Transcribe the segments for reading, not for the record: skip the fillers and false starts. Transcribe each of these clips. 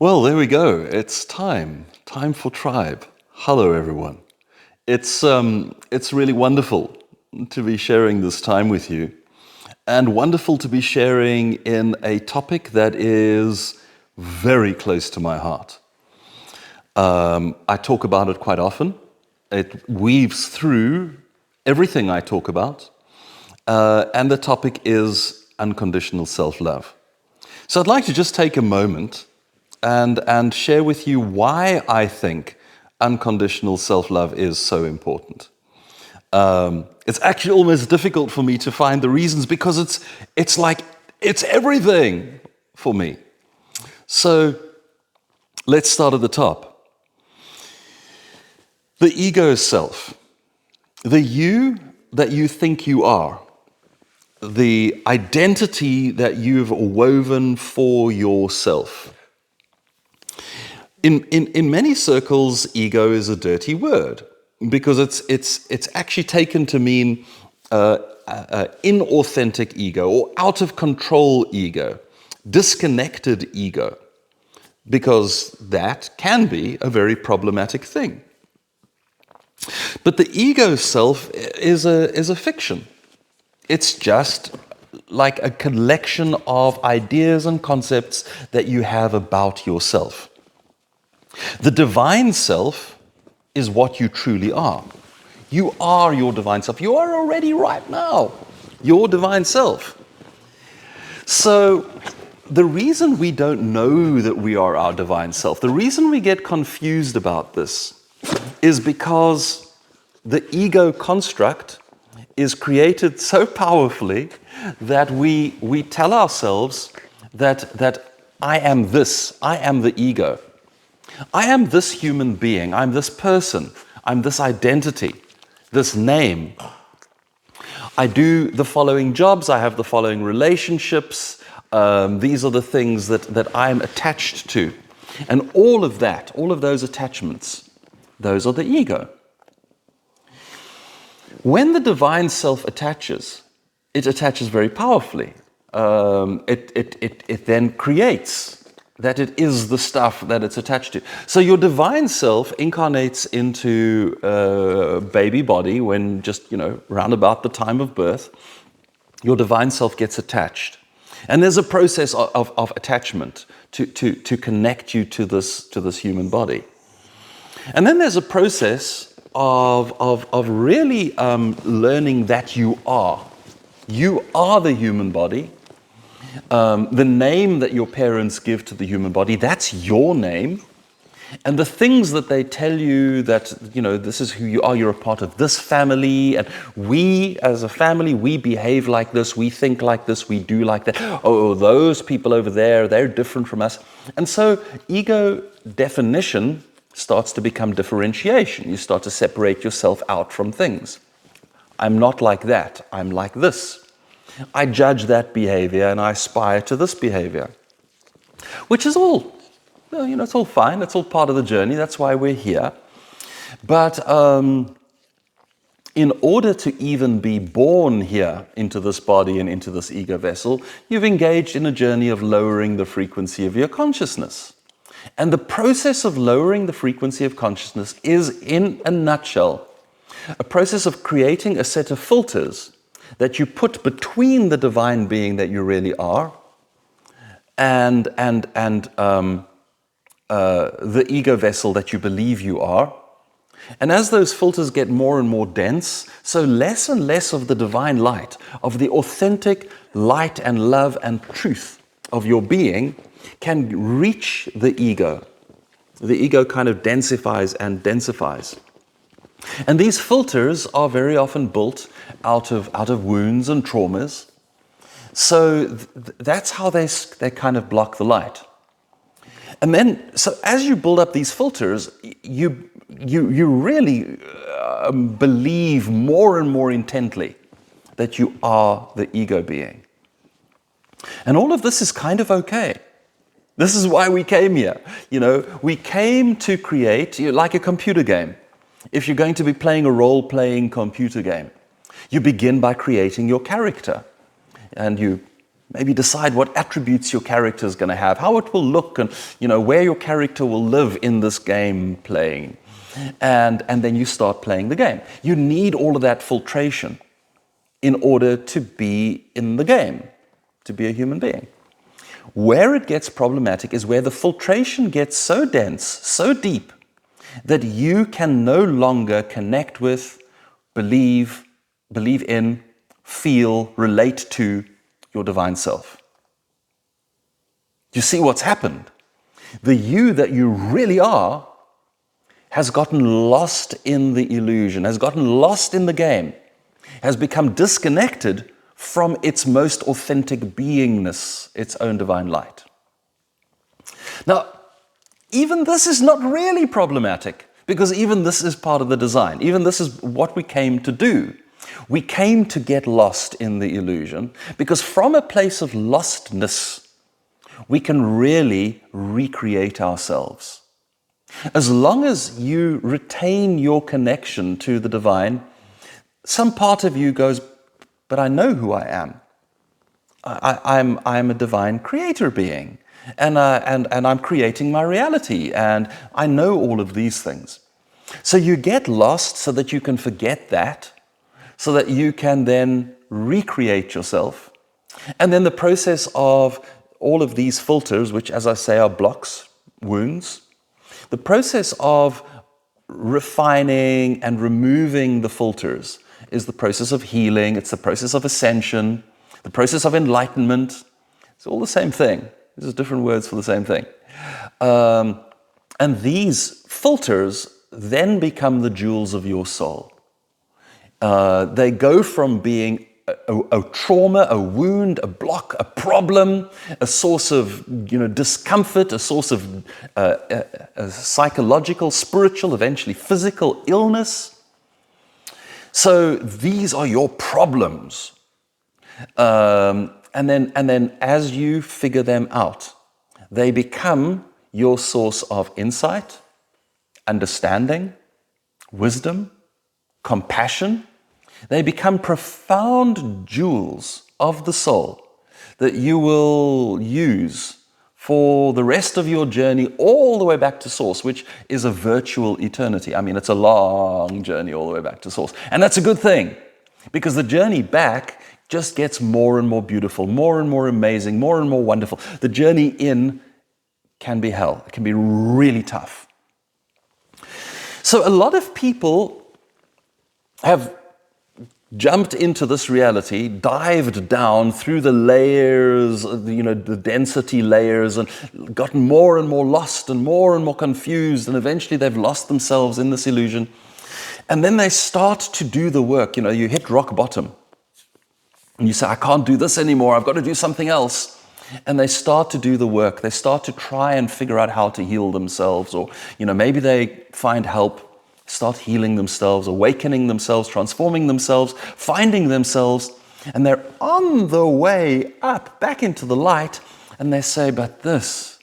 Well, there we go. It's time. Time for Tribe. Hello, everyone. It's really wonderful to be sharing this time with you, and wonderful to be sharing in a topic that is very close to my heart. I talk about it quite often. It weaves through everything I talk about, and the topic is unconditional self-love. So I'd like to just take a moment and share with you why I think unconditional self-love is so important. It's actually almost difficult for me to find the reasons because it's everything for me. So let's start at the top. The ego self, the you that you think you are, the identity that you've woven for yourself. In many circles, ego is a dirty word because it's actually taken to mean inauthentic ego or out of control ego, disconnected ego, because that can be a very problematic thing. But the ego self is a fiction. It's just like a collection of ideas and concepts that you have about yourself. The divine self is what you truly are. You are your divine self. You are already right now your divine self. So the reason we don't know that we are our divine self, the reason we get confused about this is because the ego construct is created so powerfully that we tell ourselves that I am this, I am the ego. I am this human being, I'm this person, I'm this identity, this name. I do the following jobs, I have the following relationships, these are the things that I'm attached to. And all of that, all of those attachments, those are the ego. When the divine self attaches, it attaches very powerfully. It then creates that it is the stuff that it's attached to. So your divine self incarnates into a baby body when just, round about the time of birth, your divine self gets attached. And there's a process of attachment to connect you to this human body. And then there's a process of really learning that you are. You are the human body. The name that your parents give to the human body, that's your name. And the things that they tell you that, this is who you are, you're a part of this family, and we, as a family, we behave like this, we think like this, we do like that. Oh, those people over there, they're different from us. And so ego definition starts to become differentiation. You start to separate yourself out from things. I'm not like that, I'm like this. I judge that behavior and I aspire to this behavior, which is all, it's all fine. It's all part of the journey. That's why we're here. But in order to even be born here into this body and into this ego vessel, you've engaged in a journey of lowering the frequency of your consciousness. And the process of lowering the frequency of consciousness is, in a nutshell, a process of creating a set of filters that you put between the divine being that you really are and the ego vessel that you believe you are. And as those filters get more and more dense, so less and less of the divine light, of the authentic light and love and truth of your being can reach the ego. The ego kind of densifies and densifies. And these filters are very often built out of wounds and traumas. So that's how they kind of block the light. And then, so as you build up these filters, you really believe more and more intently that you are the ego being. And all of this is kind of okay. This is why we came here. We came to create, like a computer game. If you're going to be playing a role-playing computer game, you begin by creating your character. And you Maybe decide what attributes your character is going to have, how it will look, and where your character will live in this game playing. And then you start playing the game. You need all of that filtration in order to be in the game, to be a human being. Where it gets problematic is where the filtration gets so dense, so deep, that you can no longer connect with, believe in, feel, relate to your divine self. You see what's happened? The you that you really are has gotten lost in the illusion, has gotten lost in the game, has become disconnected from its most authentic beingness, its own divine light. Now, even this is not really problematic, because even this is part of the design. Even this is what we came to do. We came to get lost in the illusion, because from a place of lostness, we can really recreate ourselves. As long as you retain your connection to the divine, some part of you goes, but I know who I am. I'm a divine creator being, and I'm creating my reality, and I know all of these things. So you get lost so that you can forget that, so that you can then recreate yourself. And then the process of all of these filters, which, as I say, are blocks, wounds, the process of refining and removing the filters is the process of healing. It's the process of ascension, the process of enlightenment. It's all the same thing. These are different words for the same thing. And these filters then become the jewels of your soul. They go from being a trauma, a wound, a block, a problem, a source of discomfort, a source of a psychological, spiritual, eventually physical illness. So these are your problems. And then as you figure them out, they become your source of insight, understanding, wisdom, compassion. They become profound jewels of the soul that you will use for the rest of your journey all the way back to Source, which is a virtual eternity. I mean, it's a long journey all the way back to Source. And that's a good thing, because the journey back just gets more and more beautiful, more and more amazing, more and more wonderful. The journey in can be hell. It can be really tough. So a lot of people have jumped into this reality, dived down through the layers, the density layers, and gotten more and more lost and more confused, and eventually they've lost themselves in this illusion. And then they start to do the work. You hit rock bottom, and you say, I can't do this anymore, I've got to do something else. And they start to do the work. They start to try and figure out how to heal themselves, or maybe they find help, start healing themselves, awakening themselves, transforming themselves, finding themselves, and they're on the way up, back into the light, and they say, but this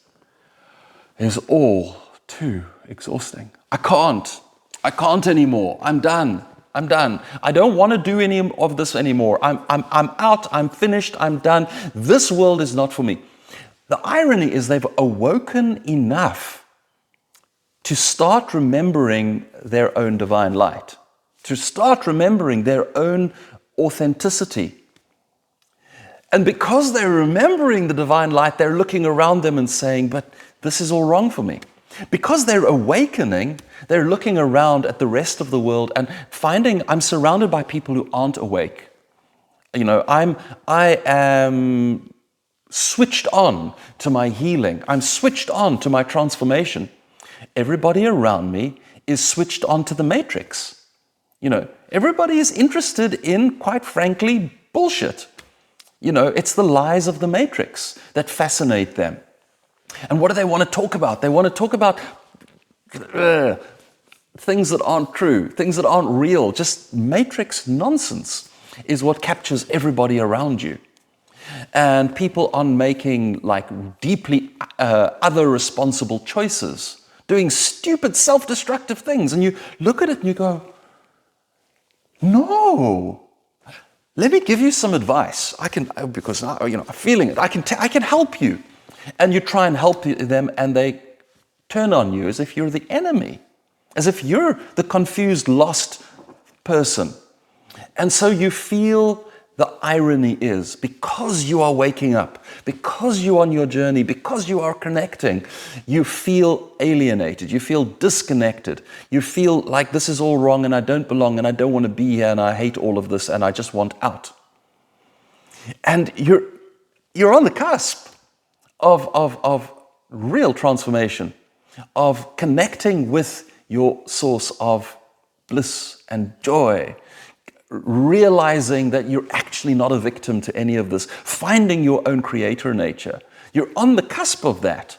is all too exhausting. I can't anymore. I'm done. I don't want to do any of this anymore. I'm out, I'm finished, I'm done. This world is not for me. The irony is they've awoken enough to start remembering their own divine light, to start remembering their own authenticity. And because they're remembering the divine light, they're looking around them and saying, but this is all wrong for me. Because they're awakening, they're looking around at the rest of the world and finding I'm surrounded by people who aren't awake. I am switched on to my healing. I'm switched on to my transformation. Everybody around me is switched on to the matrix. Everybody is interested in, quite frankly, bullshit. It's the lies of the matrix that fascinate them. And what do they want to talk about? They want to talk about things that aren't true, things that aren't real. Just matrix nonsense is what captures everybody around you. And people are making deeply other responsible choices, doing stupid self-destructive things. And you look at it and you go, no, let me give you some advice. Because I'm feeling it. I can help you. And you try and help them, and they turn on you as if you're the enemy, as if you're the confused, lost person. And so you feel the irony is, because you are waking up, because you're on your journey, because you are connecting, you feel alienated, you feel disconnected, you feel like this is all wrong and I don't belong and I don't want to be here and I hate all of this and I just want out. And you're on the cusp of real transformation, of connecting with your source of bliss and joy, realizing that you're actually not a victim to any of this, finding your own creator nature. You're on the cusp of that,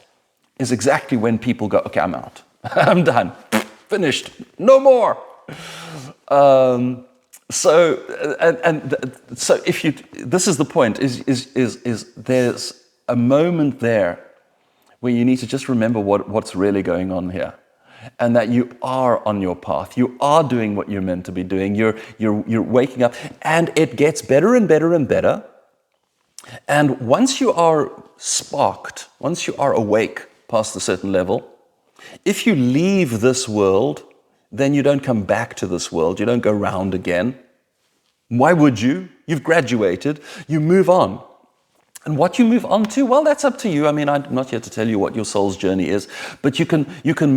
is exactly when people go, okay, I'm out. I'm done. Finished. No more. So if you, this is the point, is there's a moment there where you need to just remember what's really going on here. And that you are on your path. You are doing what you're meant to be doing. You're waking up, and it gets better and better and better. And once you are sparked, once you are awake past a certain level, if you leave this world, then you don't come back to this world. You don't go round again. Why would you? You've graduated. You move on. And what you move on to, well, that's up to you. I mean, I'm not here to tell you what your soul's journey is, but you can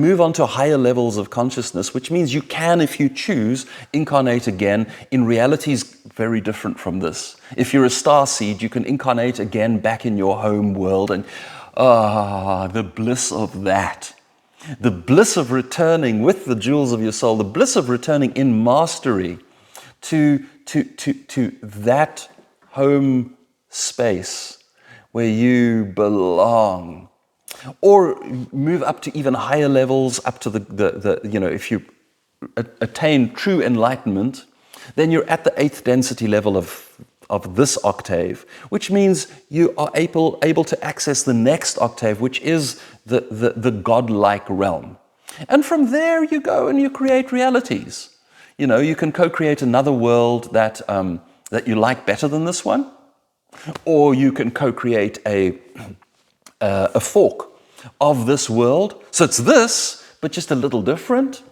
move on to higher levels of consciousness, which means you can, if you choose, incarnate again in realities very different from this. If you're a star seed, you can incarnate again back in your home world, and the bliss of that. The bliss of returning with the jewels of your soul, the bliss of returning in mastery to that home space where you belong, or move up to even higher levels, up to the if you attain true enlightenment, then you're at the 8th density level of this octave, which means you are able to access the next octave, which is the godlike realm. And from there you go and you create realities. You can co-create another world that you like better than this one. Or you can co-create a fork of this world. So it's this, but just a little different.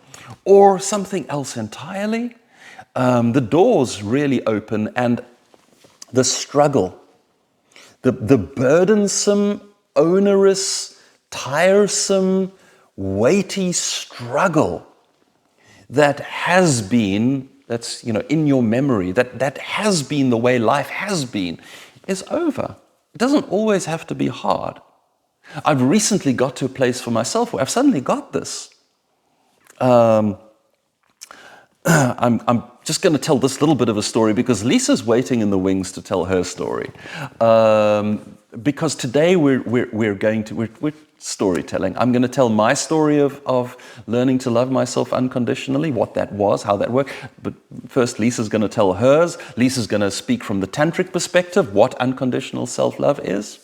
Or something else entirely. The doors really open, and the struggle, the burdensome, onerous, tiresome, weighty struggle that has been, that's in your memory, that has been the way life has been, is over. It doesn't always have to be hard. I've recently got to a place for myself where I've suddenly got this. I'm just going to tell this little bit of a story because Lisa's waiting in the wings to tell her story. Because today we're storytelling. I'm going to tell my story of learning to love myself unconditionally, what that was, how that worked. But first, Lisa's going to tell hers. Lisa's going to speak from the tantric perspective, what unconditional self-love is.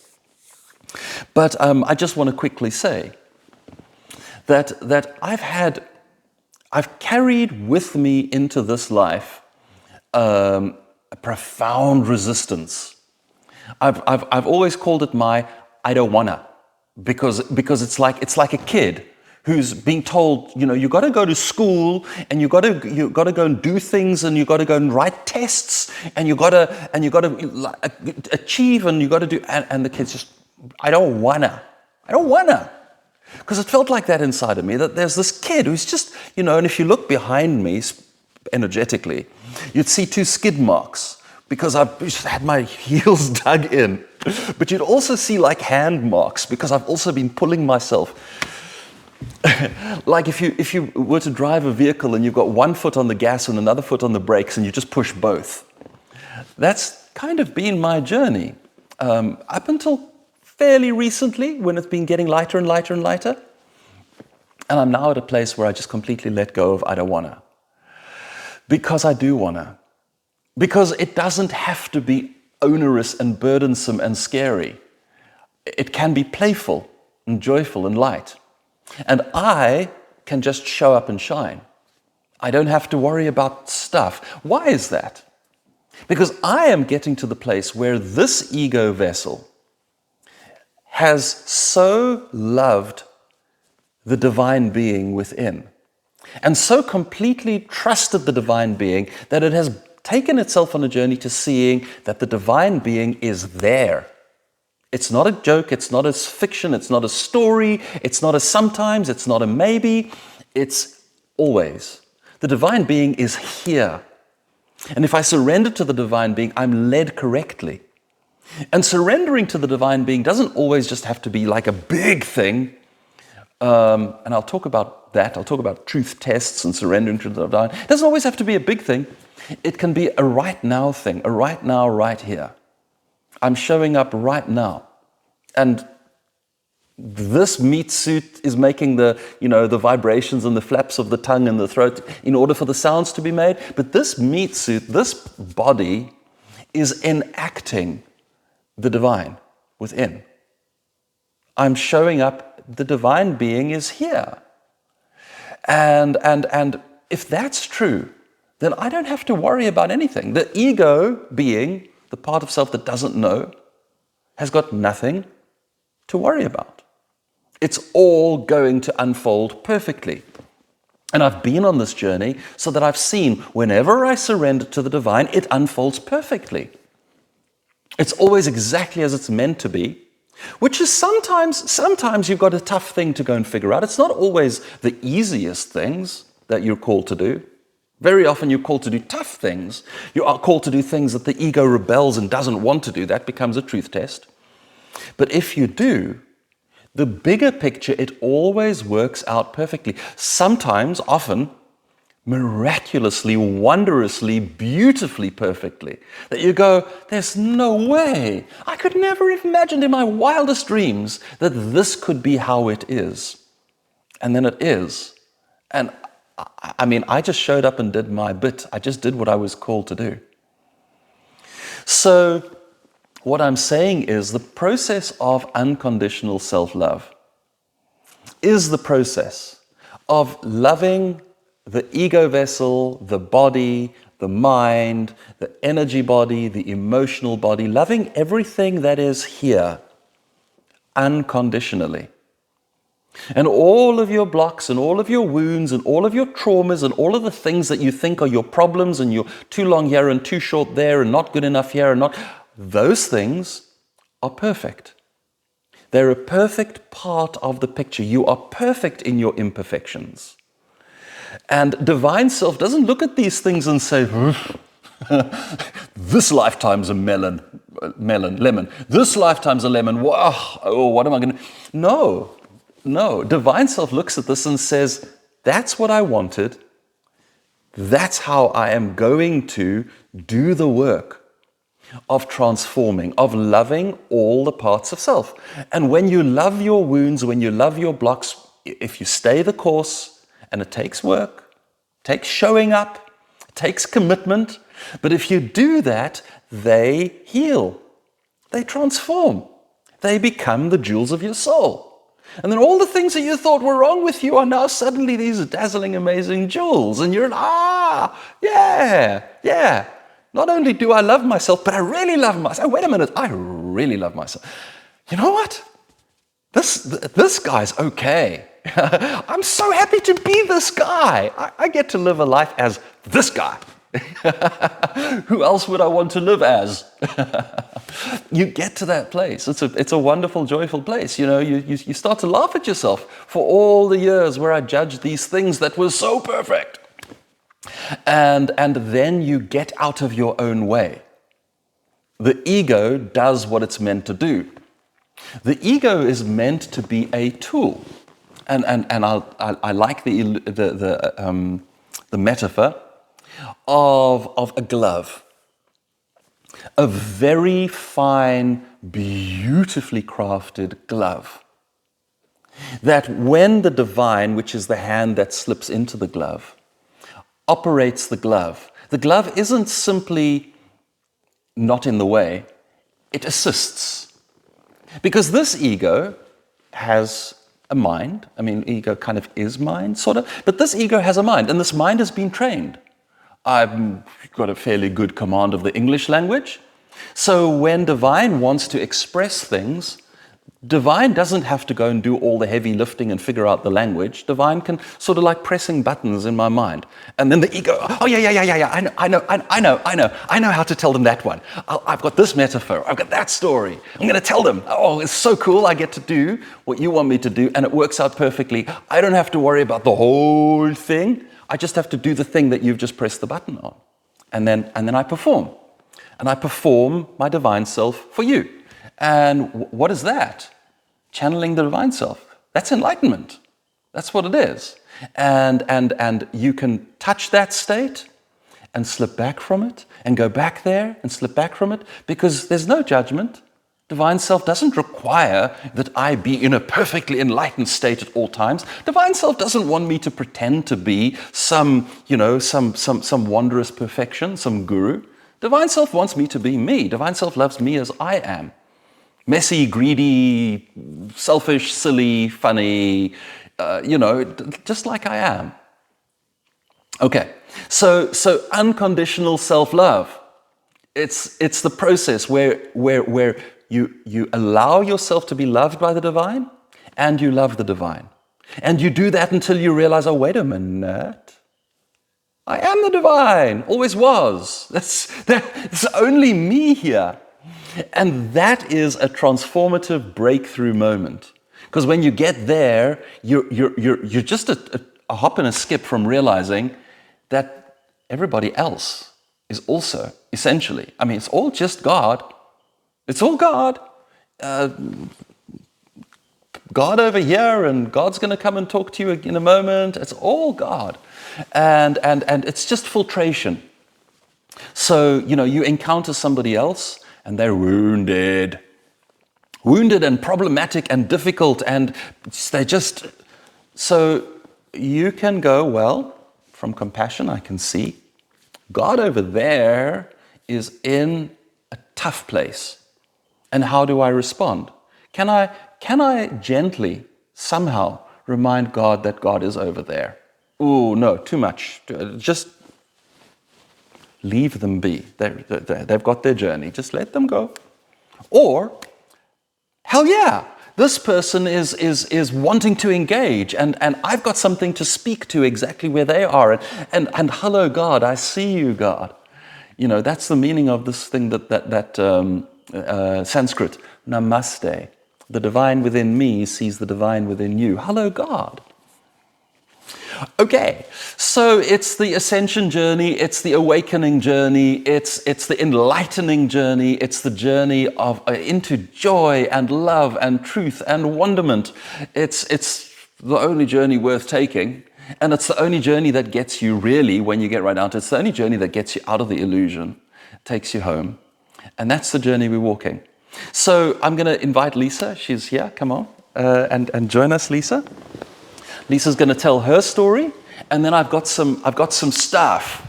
But I just want to quickly say that I've carried with me into this life a profound resistance. I've always called it my I don't wanna. Because it's like a kid who's being told, you got to go to school and you got to go and do things and you got to go and write tests and you got to achieve and you got to do, and the kid's just, I don't wanna, because it felt like that inside of me, that there's this kid who's just, and if you look behind me energetically, you'd see 2 skid marks because I've just had my heels dug in. But you'd also see like hand marks because I've also been pulling myself. Like if you were to drive a vehicle and you've got one foot on the gas and another foot on the brakes and you just push both. That's kind of been my journey up until fairly recently, when it's been getting lighter and lighter and lighter. And I'm now at a place where I just completely let go of I don't wanna. Because I do wanna. Because it doesn't have to be onerous and burdensome and scary. It can be playful and joyful and light. And I can just show up and shine. I don't have to worry about stuff. Why is that? Because I am getting to the place where this ego vessel has so loved the divine being within, and so completely trusted the divine being that it has taken itself on a journey to seeing that the divine being is there. It's not a joke, it's not a fiction, it's not a story, it's not a sometimes, it's not a maybe, it's always. The divine being is here. And if I surrender to the divine being, I'm led correctly. And surrendering to the divine being doesn't always just have to be like a big thing. And I'll talk about that. I'll talk about truth tests and surrendering to the divine. It doesn't always have to be a big thing. It can be a right now thing, a right now, right here. I'm showing up right now. And this meat suit is making the vibrations and the flaps of the tongue and the throat in order for the sounds to be made. But this meat suit, this body, is enacting the divine within. I'm showing up, the divine being is here. And if that's true, then I don't have to worry about anything. The ego being, the part of self that doesn't know, has got nothing to worry about. It's all going to unfold perfectly. And I've been on this journey so that I've seen whenever I surrender to the divine, it unfolds perfectly. It's always exactly as it's meant to be, which is sometimes you've got a tough thing to go and figure out. It's not always the easiest things that you're called to do. Very often you're called to do tough things. You are called to do things that the ego rebels and doesn't want to do. That becomes a truth test. But if you do, the bigger picture, it always works out perfectly. Sometimes, often, miraculously, wondrously, beautifully, perfectly. That you go, there's no way. I could never have imagined in my wildest dreams that this could be how it is. And then it is. And I mean, I just showed up and did my bit. I just did what I was called to do. So what I'm saying is the process of unconditional self-love is the process of loving the ego vessel, the body, the mind, the energy body, the emotional body, loving everything that is here unconditionally. And all of your blocks and all of your wounds and all of your traumas and all of the things that you think are your problems and you're too long here and too short there and not good enough here and not, those things are perfect. They're a perfect part of the picture. You are perfect in your imperfections. And divine self doesn't look at these things and say, this lifetime's a lemon. This lifetime's a lemon. Wow, oh, what am I going to... No, divine self looks at this and says, that's what I wanted. That's how I am going to do the work of transforming, of loving all the parts of self. And when you love your wounds, when you love your blocks, if you stay the course, and it takes work, it takes showing up, it takes commitment, but if you do that, they heal, they transform, they become the jewels of your soul. And then all the things that you thought were wrong with you are now suddenly these dazzling, amazing jewels. And you're, yeah. Not only do I love myself, but I really love myself. Wait a minute, I really love myself. You know what? This guy's okay. I'm so happy to be this guy. I get to live a life as this guy. Who else would I want to live as? You get to that place. It's a wonderful, joyful place. You start to laugh at yourself for all the years where I judged these things that were so perfect. And then you get out of your own way. The ego does what it's meant to do. The ego is meant to be a tool. And I like the metaphor of a glove. A very fine, beautifully crafted glove. That when the divine, which is the hand that slips into the glove, operates the glove isn't simply not in the way, it assists. Because this ego has a mind. I mean, ego kind of is mind, sort of. But this ego has a mind, and this mind has been trained. I've got a fairly good command of the English language. So when divine wants to express things, divine doesn't have to go and do all the heavy lifting and figure out the language. Divine can sort of like pressing buttons in my mind. And then the ego, oh yeah, I know how to tell them that one. I've got this metaphor, I've got that story. I'm going to tell them, oh, it's so cool, I get to do what you want me to do, and it works out perfectly. I don't have to worry about the whole thing. I just have to do the thing that you've just pressed the button on. And then I perform. And I perform my divine self for you. And what is that? Channeling the divine self. That's enlightenment. That's what it is. And you can touch that state and slip back from it and go back there and slip back from it, because there's no judgment. Divine self doesn't require that I be in a perfectly enlightened state at all times. Divine self doesn't want me to pretend to be some wondrous perfection, some guru. Divine self wants me to be me. Divine self loves me as I am. Messy, greedy, selfish, silly, funny, just like I am. Okay, so unconditional self-love. It's the process where you allow yourself to be loved by the divine, and you love the divine. And you do that until you realize, oh, wait a minute. I am the divine, always was. It's only me here. And that is a transformative breakthrough moment. Because when you get there, you're just a hop and a skip from realizing that everybody else is also, essentially, I mean, it's all just God. It's all God. God over here, and God's going to come and talk to you in a moment. It's all God. And it's just filtration. So, you encounter somebody else, and they're wounded and problematic and difficult, and they just... So you can go, well, from compassion, I can see God over there is in a tough place. And how do I respond? Can I gently, somehow, remind God that God is over there? Oh, no, too much. Just leave them be. They've got their journey. Just let them go. Or, hell yeah, this person is wanting to engage, and I've got something to speak to exactly where they are. And hello, God, I see you, God. That's the meaning of this thing that Sanskrit, namaste. The divine within me sees the divine within you. Hello, God. Okay, so it's the ascension journey, it's the awakening journey, it's the enlightening journey, it's the journey of into joy and love and truth and wonderment. It's the only journey worth taking, and it's the only journey that gets you really, when you get right down to it, it's the only journey that gets you out of the illusion, takes you home, and that's the journey we're walking. So I'm going to invite Lisa. She's here. Come on, and join us, Lisa. Lisa's going to tell her story, and then I've got some stuff.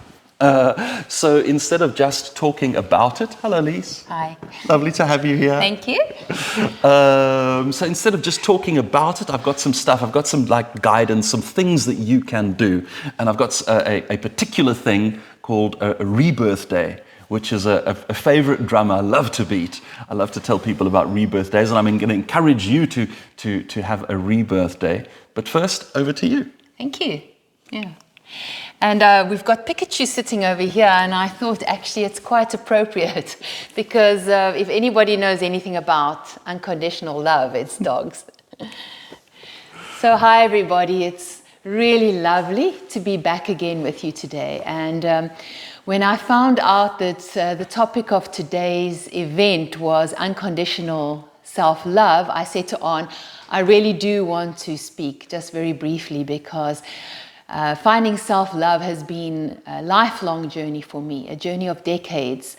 So instead of just talking about it, hello, Lisa. Hi. Lovely to have you here. Thank you. So instead of just talking about it, I've got some stuff. I've got some guidance, some things that you can do, and I've got a particular thing called a Rebirth Day, which is a favorite drum I love to beat. I love to tell people about rebirth days, and I'm going to encourage you to have a rebirth day. But first, over to you. Thank you. Yeah. And we've got Pikachu sitting over here, and I thought actually it's quite appropriate because if anybody knows anything about unconditional love, it's dogs. So hi everybody, it's really lovely to be back again with you today. And when I found out that the topic of today's event was unconditional self-love, I said to On, I really do want to speak just very briefly because finding self-love has been a lifelong journey for me, a journey of decades.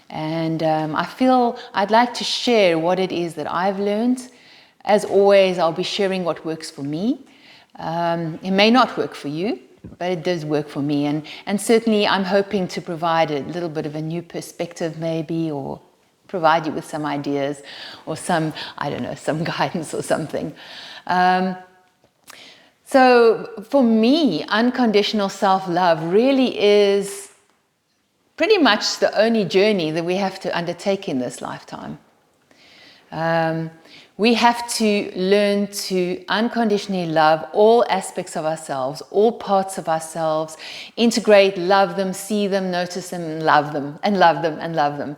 And I feel I'd like to share what it is that I've learned. As always, I'll be sharing what works for me. It may not work for you, but it does work for me. And certainly I'm hoping to provide a little bit of a new perspective maybe, or provide you with some ideas or some guidance or something. So for me, unconditional self-love really is pretty much the only journey that we have to undertake in this lifetime. We have to learn to unconditionally love all aspects of ourselves, all parts of ourselves, integrate, love them, see them, notice them, and love them, and love them, and love them.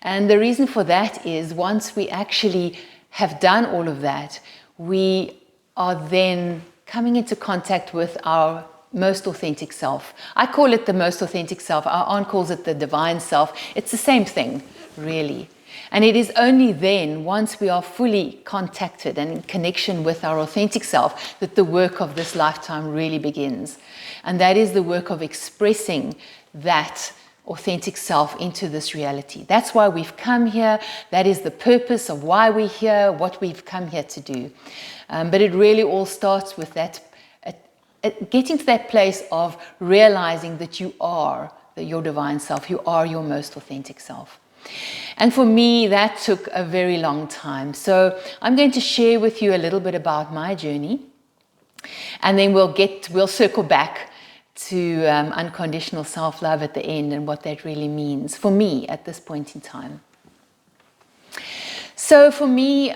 And the reason for that is once we actually have done all of that, we are then coming into contact with our most authentic self. I call it the most authentic self. Our aunt calls it the divine self. It's the same thing, really. And it is only then, once we are fully contacted and in connection with our authentic self, that the work of this lifetime really begins. And that is the work of expressing that authentic self into this reality. That's why we've come here. That is the purpose of why we're here, what we've come here to do. But it really all starts with that, getting to that place of realizing that you are your divine self. You are your most authentic self. And for me, that took a very long time. So I'm going to share with you a little bit about my journey, and then we'll circle back to unconditional self-love at the end and what that really means for me at this point in time. So for me, in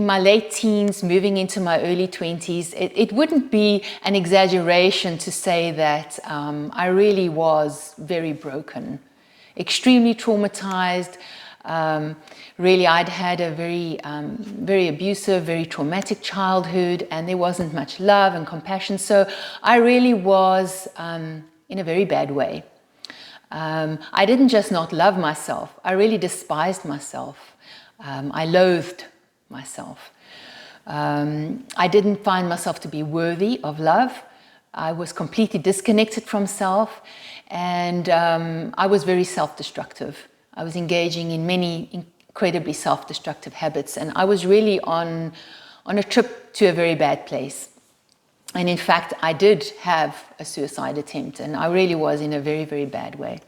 my late teens, moving into my early 20s, it wouldn't be an exaggeration to say that I really was very broken. Extremely traumatized. Really, I'd had a very abusive, very traumatic childhood, and there wasn't much love and compassion. So I really was in a very bad way. I didn't just not love myself. I really despised myself. I loathed myself. I didn't find myself to be worthy of love. I was completely disconnected from self. And I was very self-destructive. I was engaging in many incredibly self-destructive habits, and I was really on a trip to a very bad place. And in fact, I did have a suicide attempt, and I really was in a very, very bad way.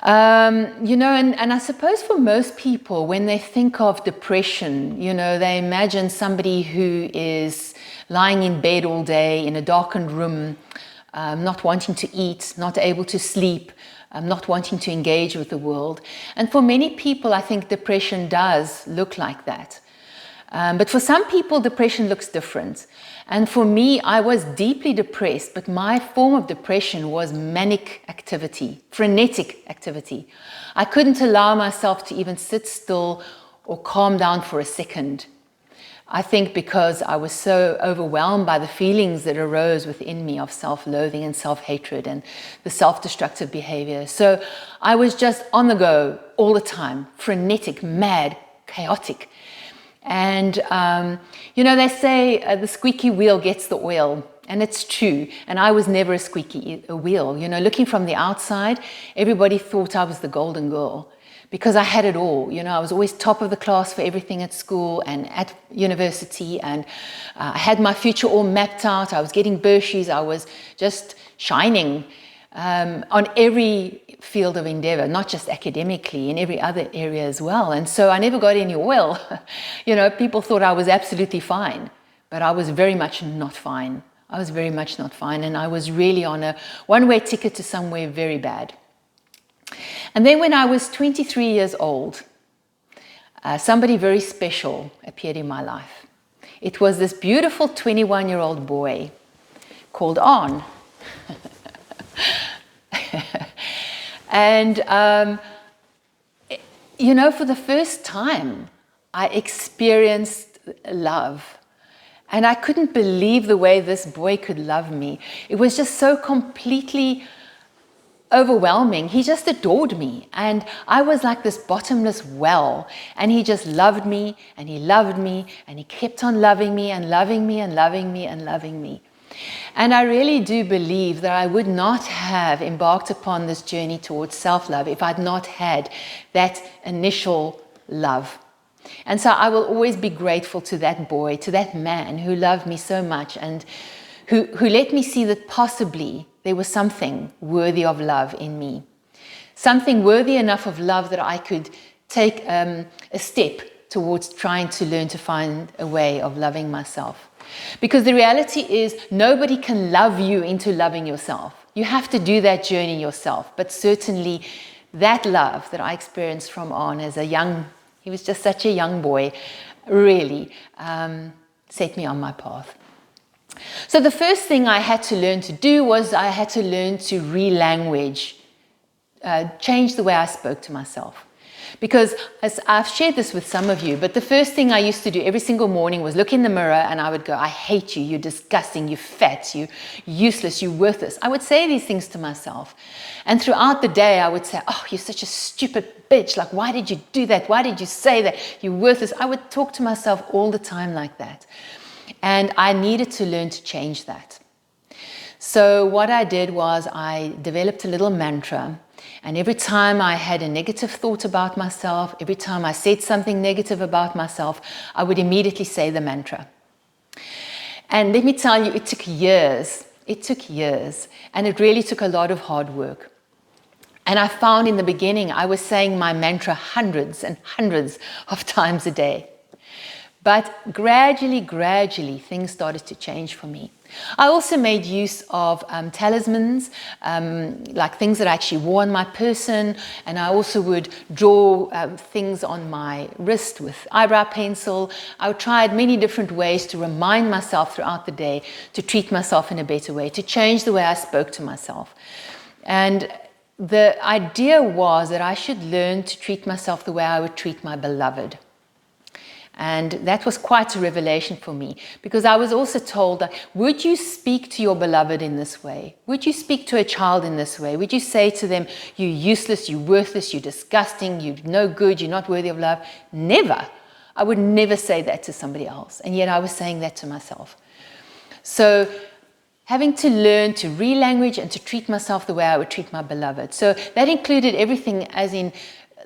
And I suppose for most people, when they think of depression, they imagine somebody who is lying in bed all day in a darkened room, not wanting to eat, not able to sleep, not wanting to engage with the world. And for many people, I think depression does look like that. But for some people, depression looks different. And for me, I was deeply depressed, but my form of depression was manic activity, frenetic activity. I couldn't allow myself to even sit still or calm down for a second. I think because I was so overwhelmed by the feelings that arose within me of self-loathing and self-hatred and the self-destructive behavior. So I was just on the go all the time, frenetic, mad, chaotic. And, they say the squeaky wheel gets the oil. And it's true. And I was never a squeaky wheel. Looking from the outside, everybody thought I was the golden girl. Because I had it all. I was always top of the class for everything at school and at university, and I had my future all mapped out. I was getting bursaries. I was just shining on every field of endeavor, not just academically, in every other area as well. And so I never got any oil. People thought I was absolutely fine, but I was very much not fine. I was very much not fine, and I was really on a one-way ticket to somewhere very bad. And then when I was 23 years old, somebody very special appeared in my life. It was this beautiful 21-year-old boy called On. And, for the first time, I experienced love. And I couldn't believe the way this boy could love me. It was just so completely overwhelming. He just adored me, and I was like this bottomless well, and he just loved me, and he loved me, and he kept on loving me and loving me and loving me and loving me. And I really do believe that I would not have embarked upon this journey towards self-love if I'd not had that initial love. And so I will always be grateful to that boy, to that man who loved me so much, and who let me see that possibly there was something worthy of love in me. Something worthy enough of love that I could take a step towards trying to learn to find a way of loving myself. Because the reality is nobody can love you into loving yourself. You have to do that journey yourself. But certainly that love that I experienced from On as he was just such a young boy, really set me on my path. So the first thing I had to learn to do was I had to learn to re-language, change the way I spoke to myself. Because as I've shared this with some of you, but the first thing I used to do every single morning was look in the mirror and I would go, I hate you, you're disgusting, you're fat, you're useless, you're worthless. I would say these things to myself. And throughout the day, I would say, oh, you're such a stupid bitch. Like, why did you do that? Why did you say that? You're worthless. I would talk to myself all the time like that. And I needed to learn to change that. So what I did was I developed a little mantra. And every time I had a negative thought about myself, every time I said something negative about myself, I would immediately say the mantra. And let me tell you, it took years. It took years. And it really took a lot of hard work. And I found in the beginning, I was saying my mantra hundreds and hundreds of times a day. But gradually, things started to change for me. I also made use of talismans, like things that I actually wore on my person, and I also would draw things on my wrist with eyebrow pencil. I tried many different ways to remind myself throughout the day to treat myself in a better way, to change the way I spoke to myself. And the idea was that I should learn to treat myself the way I would treat my beloved. And that was quite a revelation for me, because I was also told that, would you speak to your beloved in this way? Would you speak to a child in this way? Would you say to them, you're useless, you're worthless, you're disgusting, you're no good, you're not worthy of love? Never. I would never say that to somebody else. And yet I was saying that to myself. So having to learn to re-language and to treat myself the way I would treat my beloved. So that included everything, as in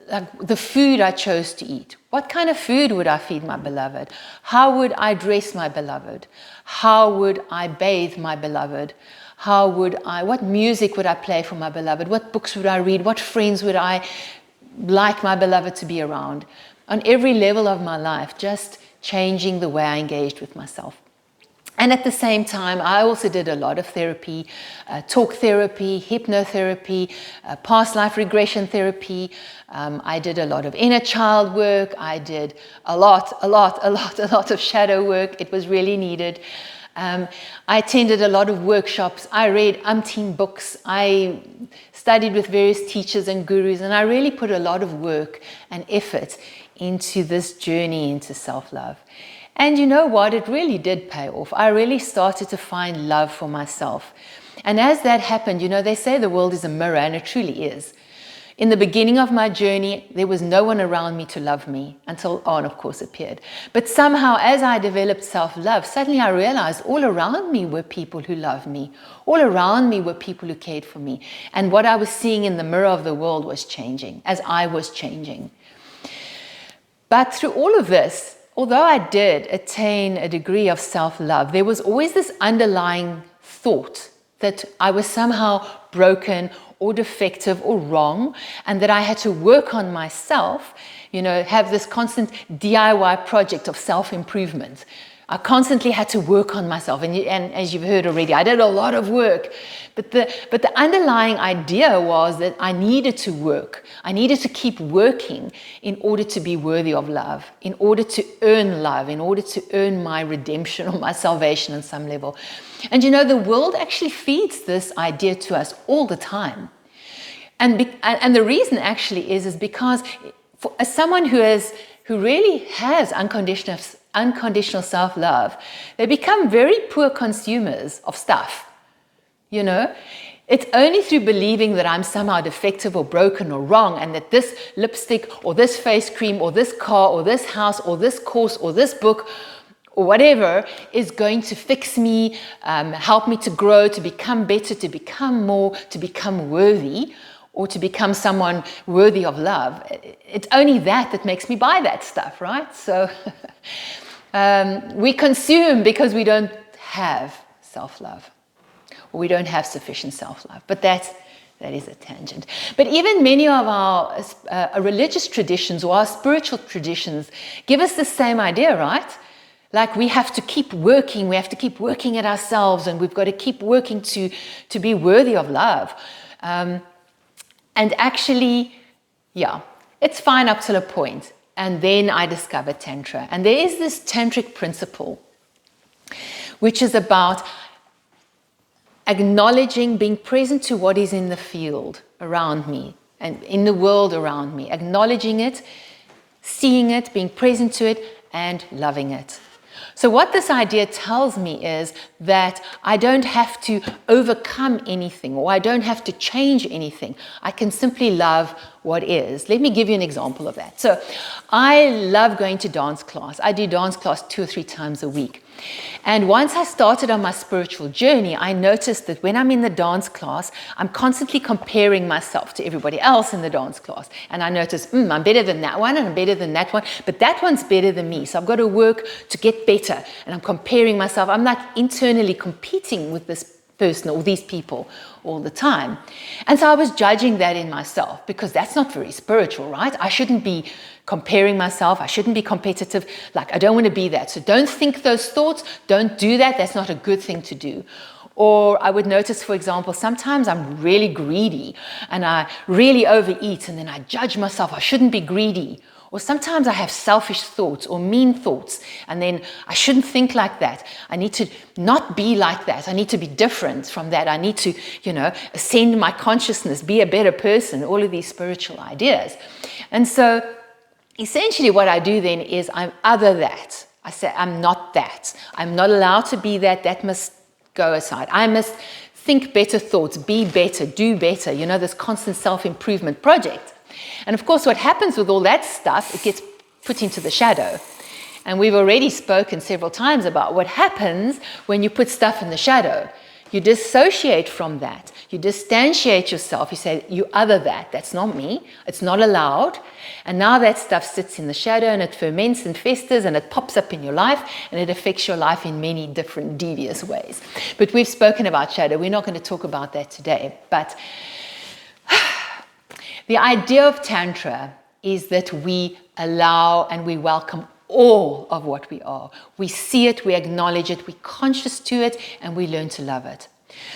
like the food I chose to eat. What kind of food would I feed my beloved? How would I dress my beloved? How would I bathe my beloved? What music would I play for my beloved? What books would I read? What friends would I like my beloved to be around? On every level of my life, just changing the way I engaged with myself. And at the same time, I also did a lot of therapy, talk therapy, hypnotherapy, past life regression therapy. I did a lot of inner child work. I did a lot of shadow work. It was really needed. I attended a lot of workshops. I read umpteen books. I studied with various teachers and gurus, and I really put a lot of work and effort into this journey into self-love. And you know what? It really did pay off. I really started to find love for myself. And as that happened, you know, they say the world is a mirror, and it truly is. In the beginning of my journey, there was no one around me to love me until On, of course, appeared. But somehow, as I developed self-love, suddenly I realized all around me were people who loved me. All around me were people who cared for me. And what I was seeing in the mirror of the world was changing, as I was changing. But through all of this, although I did attain a degree of self-love, there was always this underlying thought that I was somehow broken or defective or wrong, and that I had to work on myself, you know, have this constant DIY project of self-improvement. I constantly had to work on myself, and as you've heard already, I did a lot of work. But the underlying idea was that I needed to work. I needed to keep working in order to be worthy of love, in order to earn love, in order to earn my redemption or my salvation on some level. And you know, the world actually feeds this idea to us all the time. And the reason actually is because as someone who really has unconditional self-love, they become very poor consumers of stuff. You know, it's only through believing that I'm somehow defective or broken or wrong, and that this lipstick or this face cream or this car or this house or this course or this book or whatever is going to fix me, help me to grow, to become better, to become more, to become worthy, or to become someone worthy of love. It's only that makes me buy that stuff, right? So we consume because we don't have self-love, or we don't have sufficient self-love. But that is a tangent. But even many of our religious traditions or our spiritual traditions give us the same idea, right? like we have to keep working at ourselves, and we've got to keep working to be worthy of love. And actually, yeah, it's fine up till a point. And then I discovered Tantra. And there is this tantric principle, which is about acknowledging, being present to what is in the field around me and in the world around me, acknowledging it, seeing it, being present to it, and loving it. So what this idea tells me is that I don't have to overcome anything, or I don't have to change anything. I can simply love what is. Let me give you an example of that. So I love going to dance class. I do dance class 2 or 3 times a week. And once I started on my spiritual journey, I noticed that when I'm in the dance class, I'm constantly comparing myself to everybody else in the dance class. And I notice, I'm better than that one, and I'm better than that one, but that one's better than me. So I've got to work to get better. And I'm comparing myself. I'm like internally competing with this person or these people all the time. And so I was judging that in myself, because that's not very spiritual, right? I shouldn't be comparing myself. I shouldn't be competitive. Like, I don't want to be that. So don't think those thoughts. Don't do that. That's not a good thing to do. Or I would notice, for example, sometimes I'm really greedy and I really overeat, and then I judge myself. I shouldn't be greedy. Or sometimes I have selfish thoughts or mean thoughts, and then I shouldn't think like that. I need to not be like that. I need to be different from that. I need to, ascend my consciousness, be a better person, all of these spiritual ideas. And so essentially what I do then is I'm other that. I say I'm not that. I'm not allowed to be that. That must go aside. I must think better thoughts, be better, do better, this constant self-improvement project. And of course, what happens with all that stuff, it gets put into the shadow. And we've already spoken several times about what happens when you put stuff in the shadow. You dissociate from that. You distantiate yourself. You say, you other that. That's not me. It's not allowed. And now that stuff sits in the shadow, and it ferments and festers, and it pops up in your life, and it affects your life in many different devious ways. But we've spoken about shadow. We're not going to talk about that today. But the idea of Tantra is that we allow and we welcome all of what we are. We see it, we acknowledge it, we're conscious to it, and we learn to love it.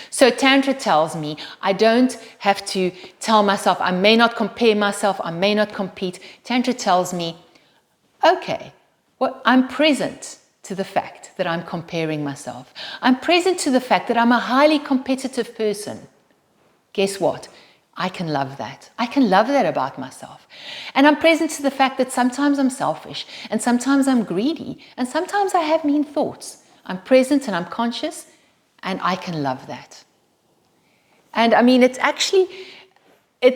So Tantra tells me I don't have to tell myself, I may not compare myself, I may not compete. Tantra tells me, okay, well, I'm present to the fact that I'm comparing myself. I'm present to the fact that I'm a highly competitive person. Guess what? I can love that. I can love that about myself. And I'm present to the fact that sometimes I'm selfish, and sometimes I'm greedy, and sometimes I have mean thoughts. I'm present and I'm conscious, and I can love that. And I mean, it's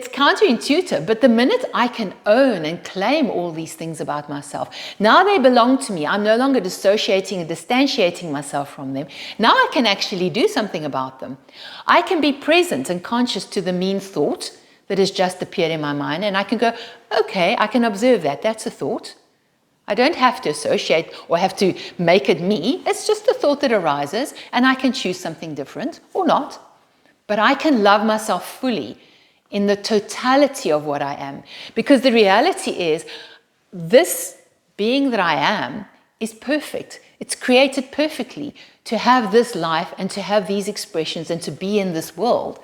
counterintuitive, but the minute I can own and claim all these things about myself, now they belong to me. I'm no longer dissociating and distantiating myself from them. Now I can actually do something about them. I can be present and conscious to the mean thought that has just appeared in my mind, and I can go, okay, I can observe that. That's a thought. I don't have to associate or have to make it me. It's just a thought that arises, and I can choose something different or not. But I can love myself fully in the totality of what I am. Because the reality is, this being that I am is perfect. It's created perfectly to have this life and to have these expressions and to be in this world.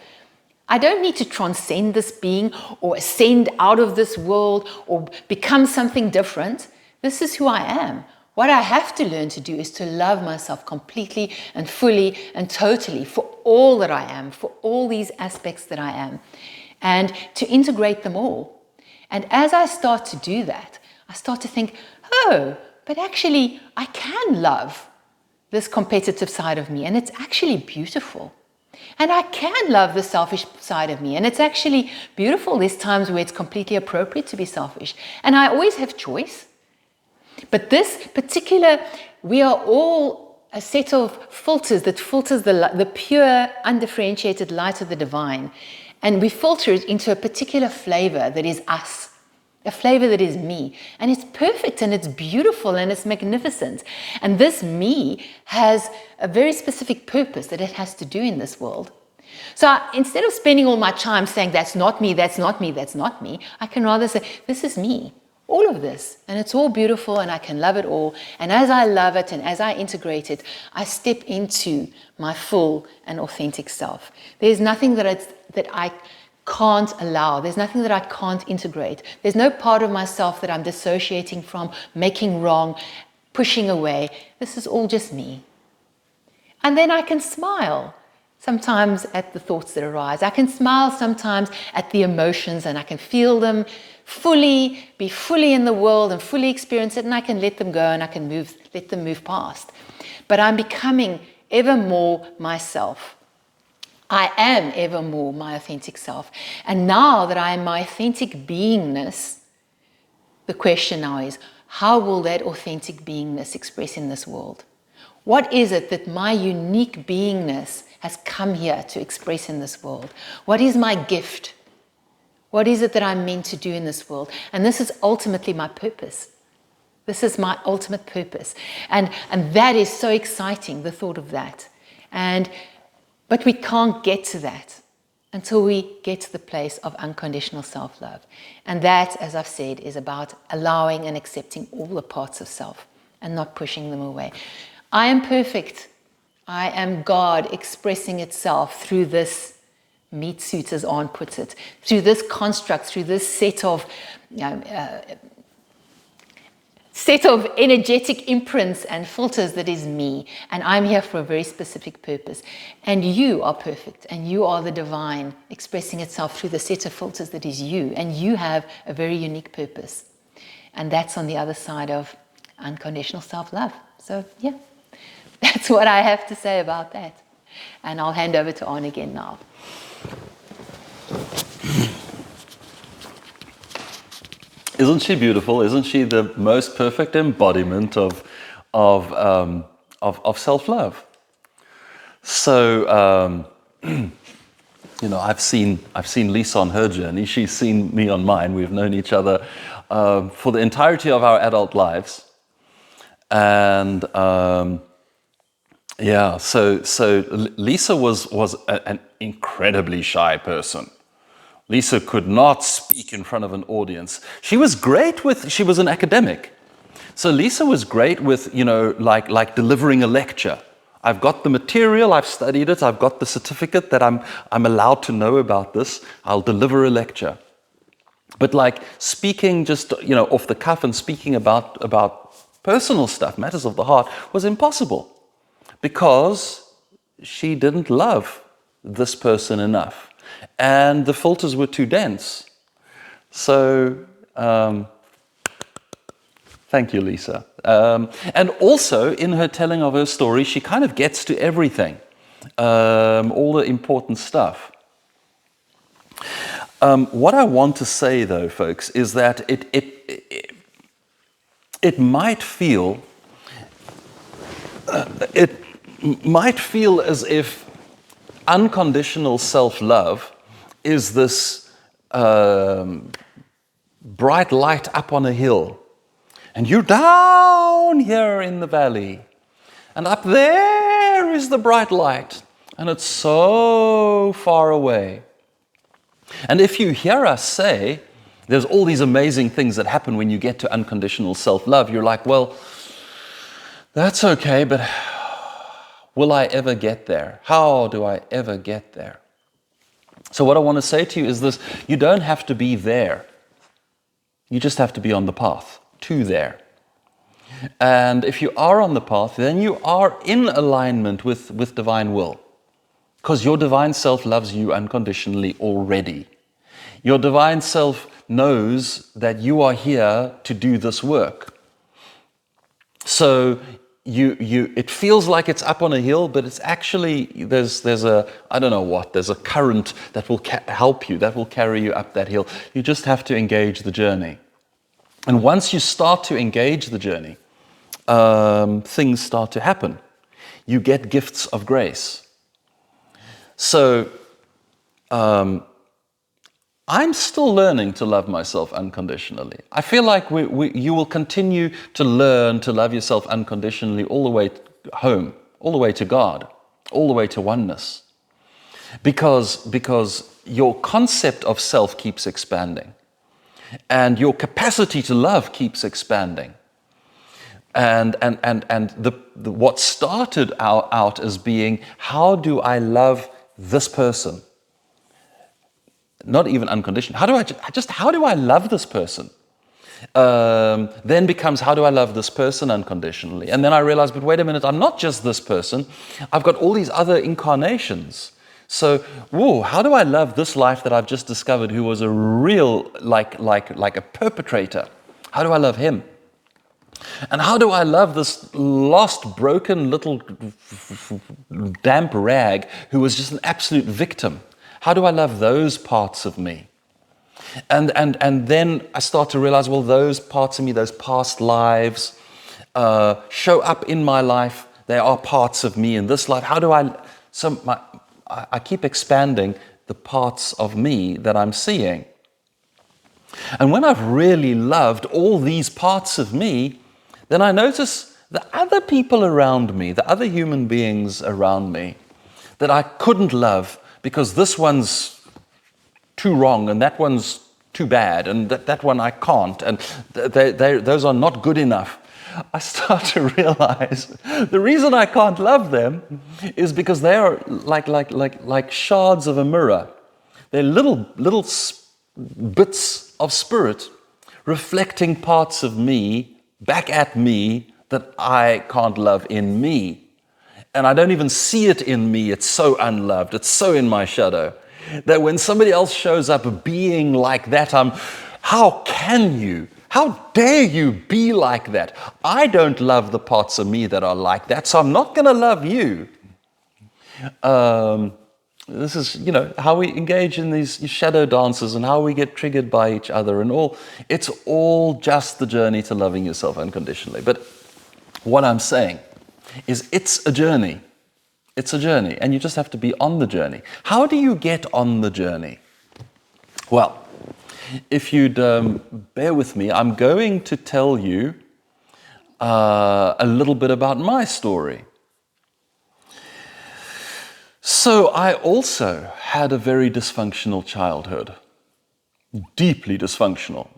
I don't need to transcend this being or ascend out of this world or become something different. This is who I am. What I have to learn to do is to love myself completely and fully and totally for all that I am, for all these aspects that I am, and to integrate them all. And as I start to do that, I start to think, oh, but actually I can love this competitive side of me, and it's actually beautiful. And I can love the selfish side of me, and it's actually beautiful. There's times where it's completely appropriate to be selfish, and I always have choice. But this particular, we are all a set of filters that filters the pure, undifferentiated light of the divine. And we filter it into a particular flavor that is us, a flavor that is me. And it's perfect, and it's beautiful, and it's magnificent. And this me has a very specific purpose that it has to do in this world. So instead of spending all my time saying, that's not me, that's not me, that's not me, I can rather say, this is me. all of this. And it's all beautiful and I can love it all. And as I love it and as I integrate it, I step into my full and authentic self. There's nothing that I can't allow. There's nothing that I can't integrate. There's no part of myself that I'm dissociating from, making wrong, pushing away. This is all just me. And then I can smile sometimes at the thoughts that arise. I can smile sometimes at the emotions and I can feel them fully, be fully in the world and fully experience it, and I can let them go and I can let them move past. But I'm becoming ever more myself. I am ever more my authentic self. And now that I am my authentic beingness, the question now is, how will that authentic beingness express in this world? What is it that my unique beingness has come here to express in this world? What is my gift? What is it that I'm meant to do in this world? And this is ultimately my purpose. This is my ultimate purpose. And that is so exciting, the thought of that. But we can't get to that until we get to the place of unconditional self-love. And that, as I've said, is about allowing and accepting all the parts of self and not pushing them away. I am perfect. I am God expressing itself through this meat suit, as Arne puts it, through this construct, through this set of energetic imprints and filters that is me. And I'm here for a very specific purpose. And you are perfect, and you are the divine expressing itself through the set of filters that is you. And you have a very unique purpose. And that's on the other side of unconditional self-love. So, yeah, that's what I have to say about that. And I'll hand over to Arne again now. Isn't she beautiful? Isn't she the most perfect embodiment of self-love? So, I've seen Lisa on her journey. She's seen me on mine. We've known each other for the entirety of our adult lives, and So Lisa was an incredibly shy person. Lisa could not speak in front of an audience. She was an academic. So Lisa was great with, like delivering a lecture. I've got the material, I've studied it, I've got the certificate that I'm allowed to know about this. I'll deliver a lecture. But like speaking just, off the cuff and speaking about personal stuff, matters of the heart, was impossible because she didn't love this person enough. And the filters were too dense. So, thank you, Lisa. And also, in her telling of her story, she kind of gets to everything, all the important stuff. What I want to say, though, folks, is that it might feel as if unconditional self-love is this bright light up on a hill, and you're down here in the valley, and up there is the bright light, and it's so far away. And if you hear us say there's all these amazing things that happen when you get to unconditional self-love, you're like, well, that's okay, but will I ever get there? How do I ever get there? So what I want to say to you is this: you don't have to be there. You just have to be on the path to there. And if you are on the path, then you are in alignment with divine will, because your divine self loves you unconditionally already. Your divine self knows that you are here to do this work. So it feels like it's up on a hill, but it's actually, there's a current that will help you, that will carry you up that hill. You just have to engage the journey. And once you start to engage the journey, things start to happen. You get gifts of grace. So, I'm still learning to love myself unconditionally. I feel like you will continue to learn to love yourself unconditionally all the way home, all the way to God, all the way to oneness. Because your concept of self keeps expanding. and your capacity to love keeps expanding. And what started out as being, how do I love this person? Not even unconditional. How do I love this person? Then becomes, how do I love this person unconditionally? And then I realized, but wait a minute, I'm not just this person. I've got all these other incarnations. So, whoa, how do I love this life that I've just discovered, who was a real, like a perpetrator? How do I love him? And how do I love this lost, broken little damp rag who was just an absolute victim? How do I love those parts of me? And then I start to realize, well, those parts of me, those past lives, show up in my life. They are parts of me in this life. How do I keep expanding the parts of me that I'm seeing. And when I've really loved all these parts of me, then I notice the other people around me, the other human beings around me, that I couldn't love because this one's too wrong and that one's too bad and that one I can't, and those are not good enough. I start to realize the reason I can't love them is because they are like shards of a mirror. They're little bits of spirit reflecting parts of me back at me that I can't love in me. And I don't even see it in me. It's so unloved. It's so in my shadow that when somebody else shows up being like that, how can you? How dare you be like that? I don't love the parts of me that are like that, so I'm not going to love you. This is, how we engage in these shadow dances and how we get triggered by each other and all. It's all just the journey to loving yourself unconditionally. But what I'm saying is it's a journey. It's a journey, and you just have to be on the journey. How do you get on the journey? Well, if you'd bear with me, I'm going to tell you a little bit about my story. So I also had a very dysfunctional childhood, deeply dysfunctional.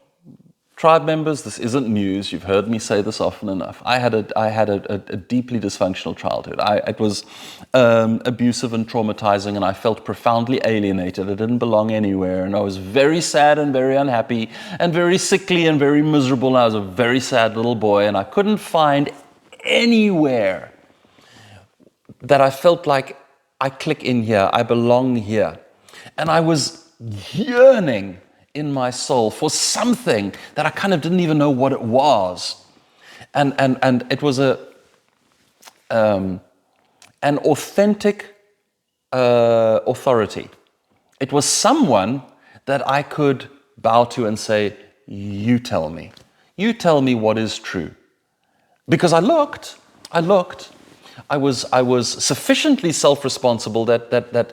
Tribe members, this isn't news. You've heard me say this often enough. I had a deeply dysfunctional childhood. It was abusive and traumatizing, and I felt profoundly alienated. I didn't belong anywhere, and I was very sad and very unhappy and very sickly and very miserable. And I was a very sad little boy, and I couldn't find anywhere that I felt like I click in here, I belong here. And I was yearning in my soul for something that I kind of didn't even know what it was. And it was an authentic authority. It was someone that I could bow to and say, you tell me what is true. Because I looked. I was sufficiently self-responsible that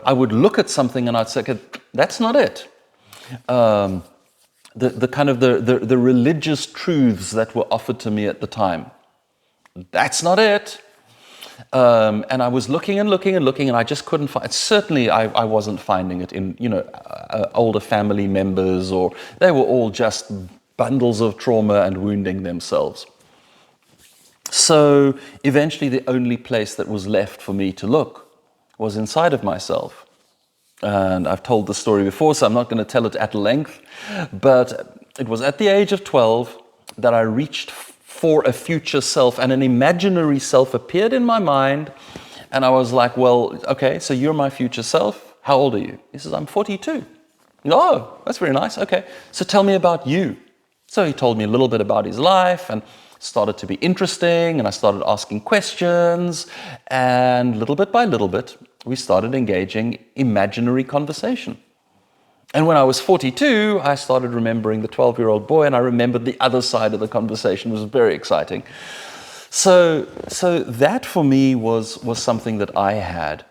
I would look at something and I'd say, okay, that's not it. The kind of the religious truths that were offered to me at the time, that's not it. And I was looking and I just couldn't find it. Certainly I wasn't finding it in older family members, or they were all just bundles of trauma and wounding themselves. So eventually the only place that was left for me to look was inside of myself. And I've told the story before, so I'm not going to tell it at length, but it was at the age of 12 that I reached for a future self, and an imaginary self appeared in my mind, and I was like, well, okay, so you're my future self. How old are you? He says, I'm 42. Oh, that's very nice. Okay, so tell me about you. So he told me a little bit about his life, and started to be interesting, and I started asking questions, and little bit by little bit, we started engaging imaginary conversation. And when I was 42, I started remembering the 12-year-old boy, and I remembered the other side of the conversation. It was very exciting. So that for me was something that I had,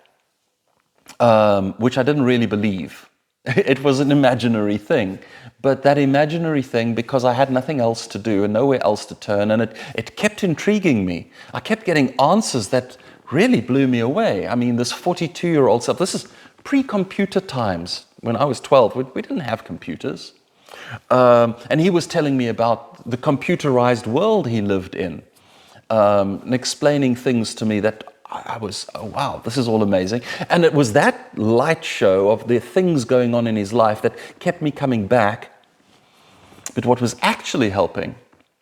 which I didn't really believe. It was an imaginary thing, but that imaginary thing, because I had nothing else to do and nowhere else to turn, and it kept intriguing me. I kept getting answers that really blew me away. I mean, this 42-year-old self, this is pre-computer times. When I was 12, we didn't have computers. And he was telling me about the computerized world he lived in, and explaining things to me that I was, oh wow, this is all amazing. And it was that light show of the things going on in his life that kept me coming back. But what was actually helping,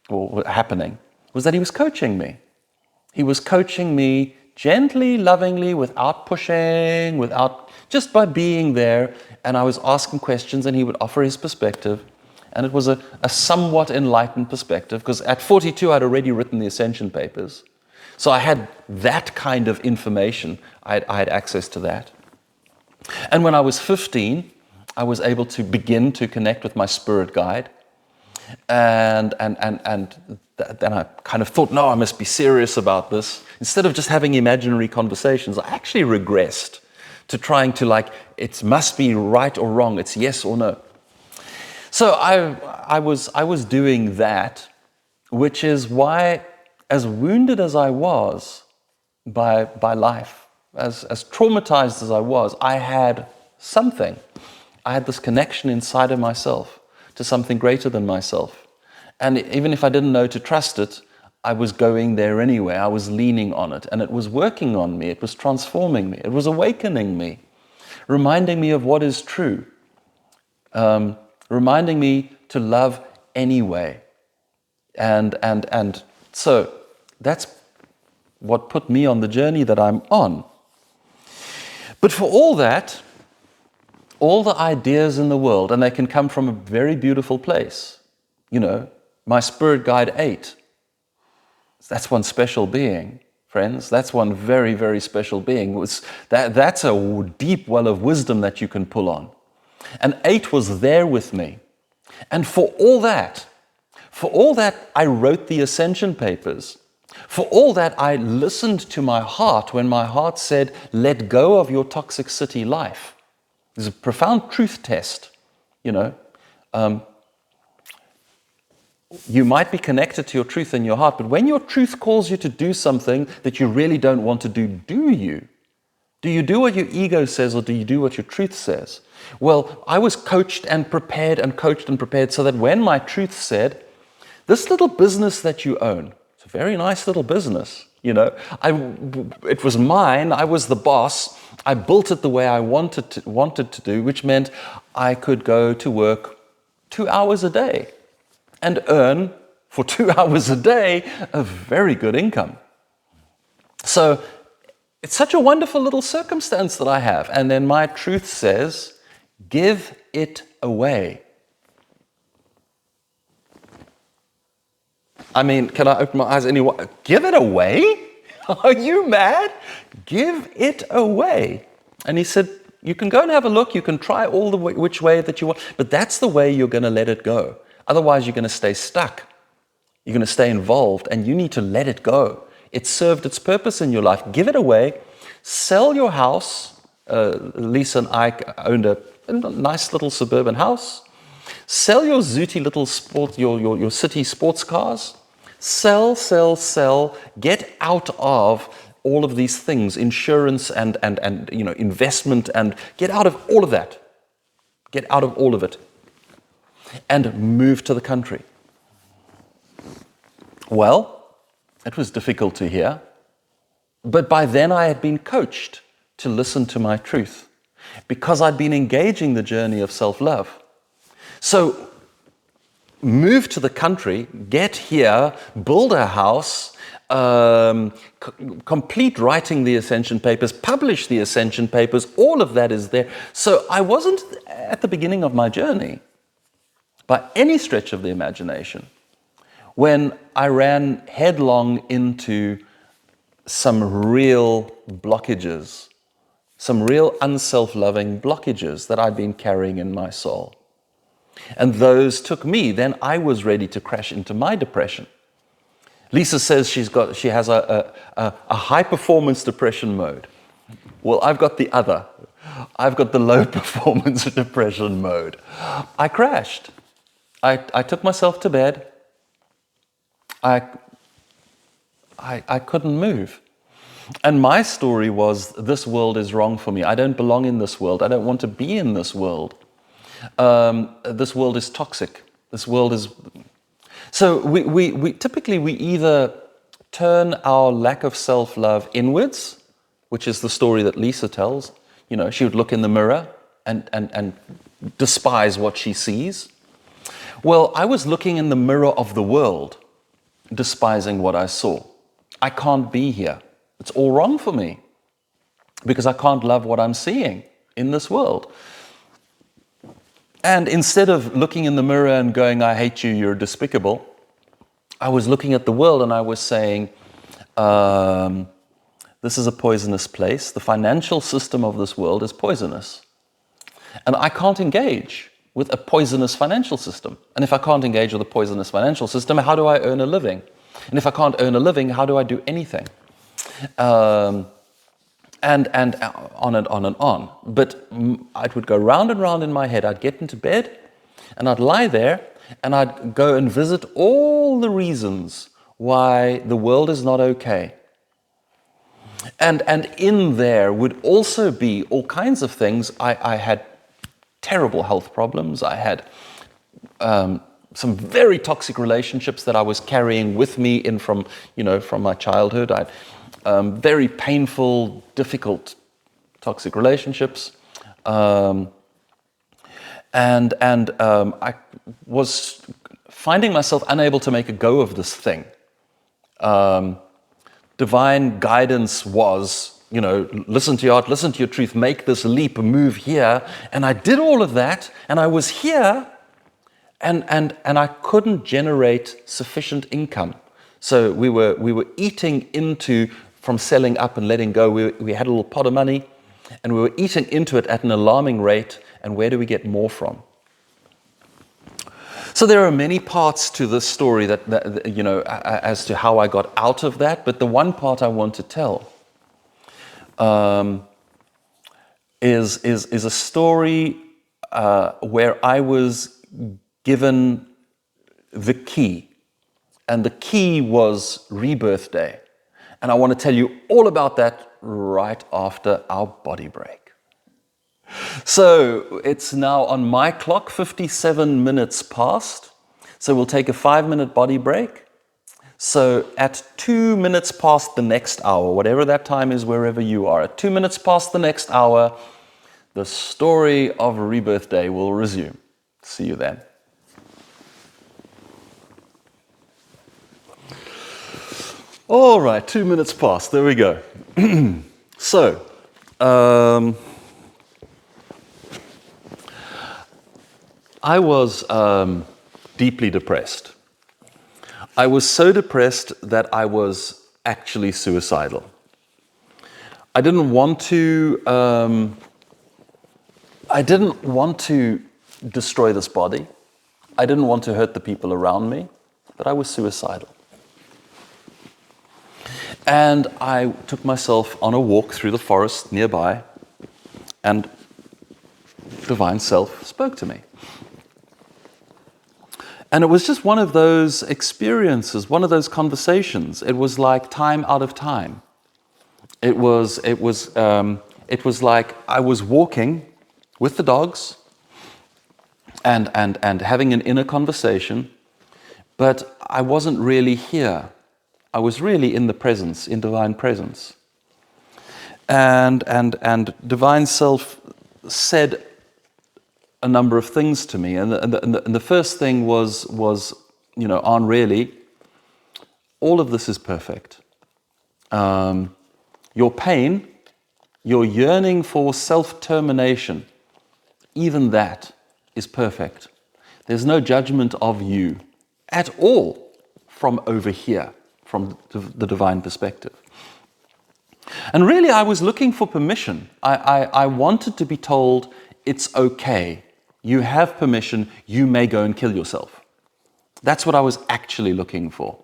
or happening, was that he was coaching me. He was coaching me gently, lovingly, without pushing, without, just by being there. And I was asking questions and he would offer his perspective. And it was a somewhat enlightened perspective, because at 42 I'd already written the Ascension Papers. So I had that kind of information. I had access to that. And when I was 15, I was able to begin to connect with my spirit guide. And then I kind of thought, no, I must be serious about this. Instead of just having imaginary conversations, I actually regressed to trying to, like, it must be right or wrong, it's yes or no. So I was doing that, which is why, as wounded as I was by life, as traumatized as I was, I had something. I had this connection inside of myself to something greater than myself. And even if I didn't know to trust it, I was going there anyway. I was leaning on it, and it was working on me. It was transforming me. It was awakening me, reminding me of what is true, reminding me to love anyway. And so that's what put me on the journey that I'm on. But for all that, all the ideas in the world, and they can come from a very beautiful place. You know, my spirit guide 8. That's one special being, friends. That's one very, very special being. That's a deep well of wisdom that you can pull on. And 8 was there with me. And for all that, I wrote the Ascension Papers. For all that, I listened to my heart when my heart said, let go of your toxic city life. There's a profound truth test, you know. You might be connected to your truth in your heart, but when your truth calls you to do something that you really don't want to do, do you? Do you do what your ego says, or do you do what your truth says? Well, I was coached and prepared so that when my truth said, this little business that you own, it's a very nice little business, you know, it was mine, I was the boss, I built it the way I wanted to do, which meant I could go to work 2 hours a day and earn for 2 hours a day a very good income. So it's such a wonderful little circumstance that I have. And then my truth says, give it away. I mean, can I open my eyes anyway? Give it away? Are you mad? Give it away. And he said, you can go and have a look. You can try all the which way that you want. But that's the way you're going to let it go. Otherwise, you're going to stay stuck. You're going to stay involved, and you need to let it go. It served its purpose in your life. Give it away. Sell your house. Lisa and I owned a nice little suburban house. Sell your zooty little your city sports cars. Sell. Get out of all of these things, insurance and you know, investment, and get out of all of that. Get out of all of it. And move to the country. Well, it was difficult to hear, but by then I had been coached to listen to my truth, because I'd been engaging the journey of self-love. So, move to the country, get here, build a house, complete writing the Ascension Papers, publish the Ascension Papers, all of that is there. So I wasn't at the beginning of my journey, by any stretch of the imagination, when I ran headlong into some real blockages, some real unself-loving blockages that I'd been carrying in my soul. And those took me. Then I was ready to crash into my depression. Lisa says she has a high-performance depression mode. Well, I've got the other. I've got the low-performance depression mode. I crashed. I took myself to bed. I couldn't move. And my story was, this world is wrong for me. I don't belong in this world. I don't want to be in this world. This world is toxic. This world is... So we typically we either turn our lack of self-love inwards, which is the story that Lisa tells. You know, she would look in the mirror and despise what she sees. Well, I was looking in the mirror of the world, despising what I saw. I can't be here. It's all wrong for me because I can't love what I'm seeing in this world. And instead of looking in the mirror and going, I hate you, you're despicable, I was looking at the world and I was saying, this is a poisonous place. The financial system of this world is poisonous. And I can't engage with a poisonous financial system. And if I can't engage with a poisonous financial system, how do I earn a living? And if I can't earn a living, how do I do anything? And on and on and on. But it would go round and round in my head. I'd get into bed and I'd lie there and I'd go and visit all the reasons why the world is not okay. And in there would also be all kinds of things. I had terrible health problems. I had some very toxic relationships that I was carrying with me in from my childhood. I had very painful, difficult, toxic relationships, and I was finding myself unable to make a go of this thing. Divine guidance was, listen to your heart, listen to your truth, make this leap, move here. And I did all of that, and I was here, and I couldn't generate sufficient income. So we were eating into, from selling up and letting go, we had a little pot of money, and we were eating into it at an alarming rate, and where do we get more from? So there are many parts to this story that as to how I got out of that, but the one part I want to tell is a story where I was given the key, and the key was Rebirth Day. And I want to tell you all about that right after our body break. So it's now on my clock, 57 minutes past. So we'll take a 5-minute body break. So at 2 minutes past the next hour, whatever that time is, wherever you are, at 2 minutes past the next hour, the story of Rebirth Day will resume. See you then. All right, 2 minutes past, there we go. So, I was deeply depressed. I was so depressed that I was actually suicidal. I didn't want to destroy this body. I didn't want to hurt the people around me, but I was suicidal. And I took myself on a walk through the forest nearby, and Divine Self spoke to me. And it was just one of those experiences, one of those conversations. It was like time out of time. It was like I was walking with the dogs and having an inner conversation, but I wasn't really here. I was really in the presence, in divine presence. And Divine Self said a number of things to me, and the first thing was Arn, really, all of this is perfect. Your pain, your yearning for self-termination, even that is perfect. There's no judgment of you at all from over here, from the divine perspective. And really, I was looking for permission. I wanted to be told, it's okay. You have permission. You may go and kill yourself. That's what I was actually looking for.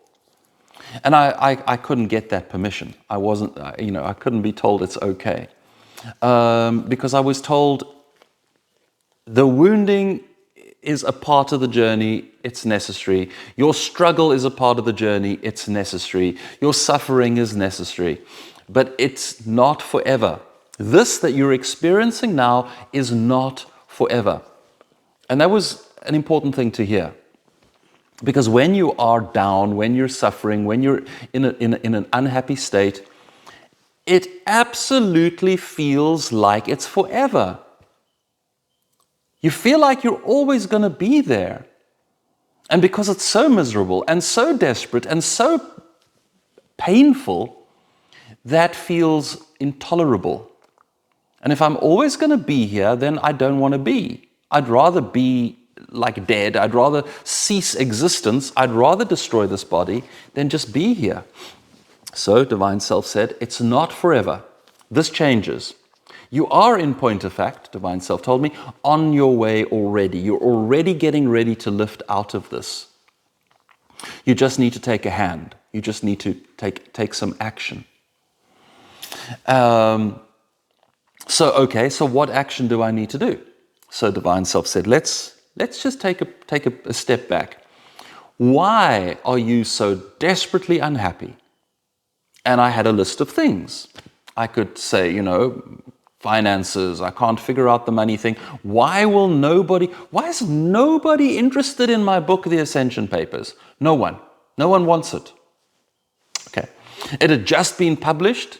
And I couldn't get that permission. I wasn't, I couldn't be told it's okay. Because I was told the wounding is a part of the journey, it's necessary. Your struggle is a part of the journey, it's necessary. Your suffering is necessary. But it's not forever. This that you're experiencing now is not forever. And that was an important thing to hear. Because when you are down, when you're suffering, when you're in an unhappy state, it absolutely feels like it's forever. You feel like you're always going to be there. And because it's so miserable and so desperate and so painful, that feels intolerable. And if I'm always going to be here, then I don't want to be. I'd rather be like dead. I'd rather cease existence. I'd rather destroy this body than just be here. So Divine Self said, it's not forever. This changes. You are, in point of fact, Divine Self told me, on your way already. You're already getting ready to lift out of this. You just need to take a hand. You just need to take some action. So what action do I need to do? So Divine Self said, let's just take a step back. Why are you so desperately unhappy? And I had a list of things. I could say, finances, I can't figure out the money thing. Why is nobody interested in my book, The Ascension Papers? No one. No one wants it. Okay. It had just been published.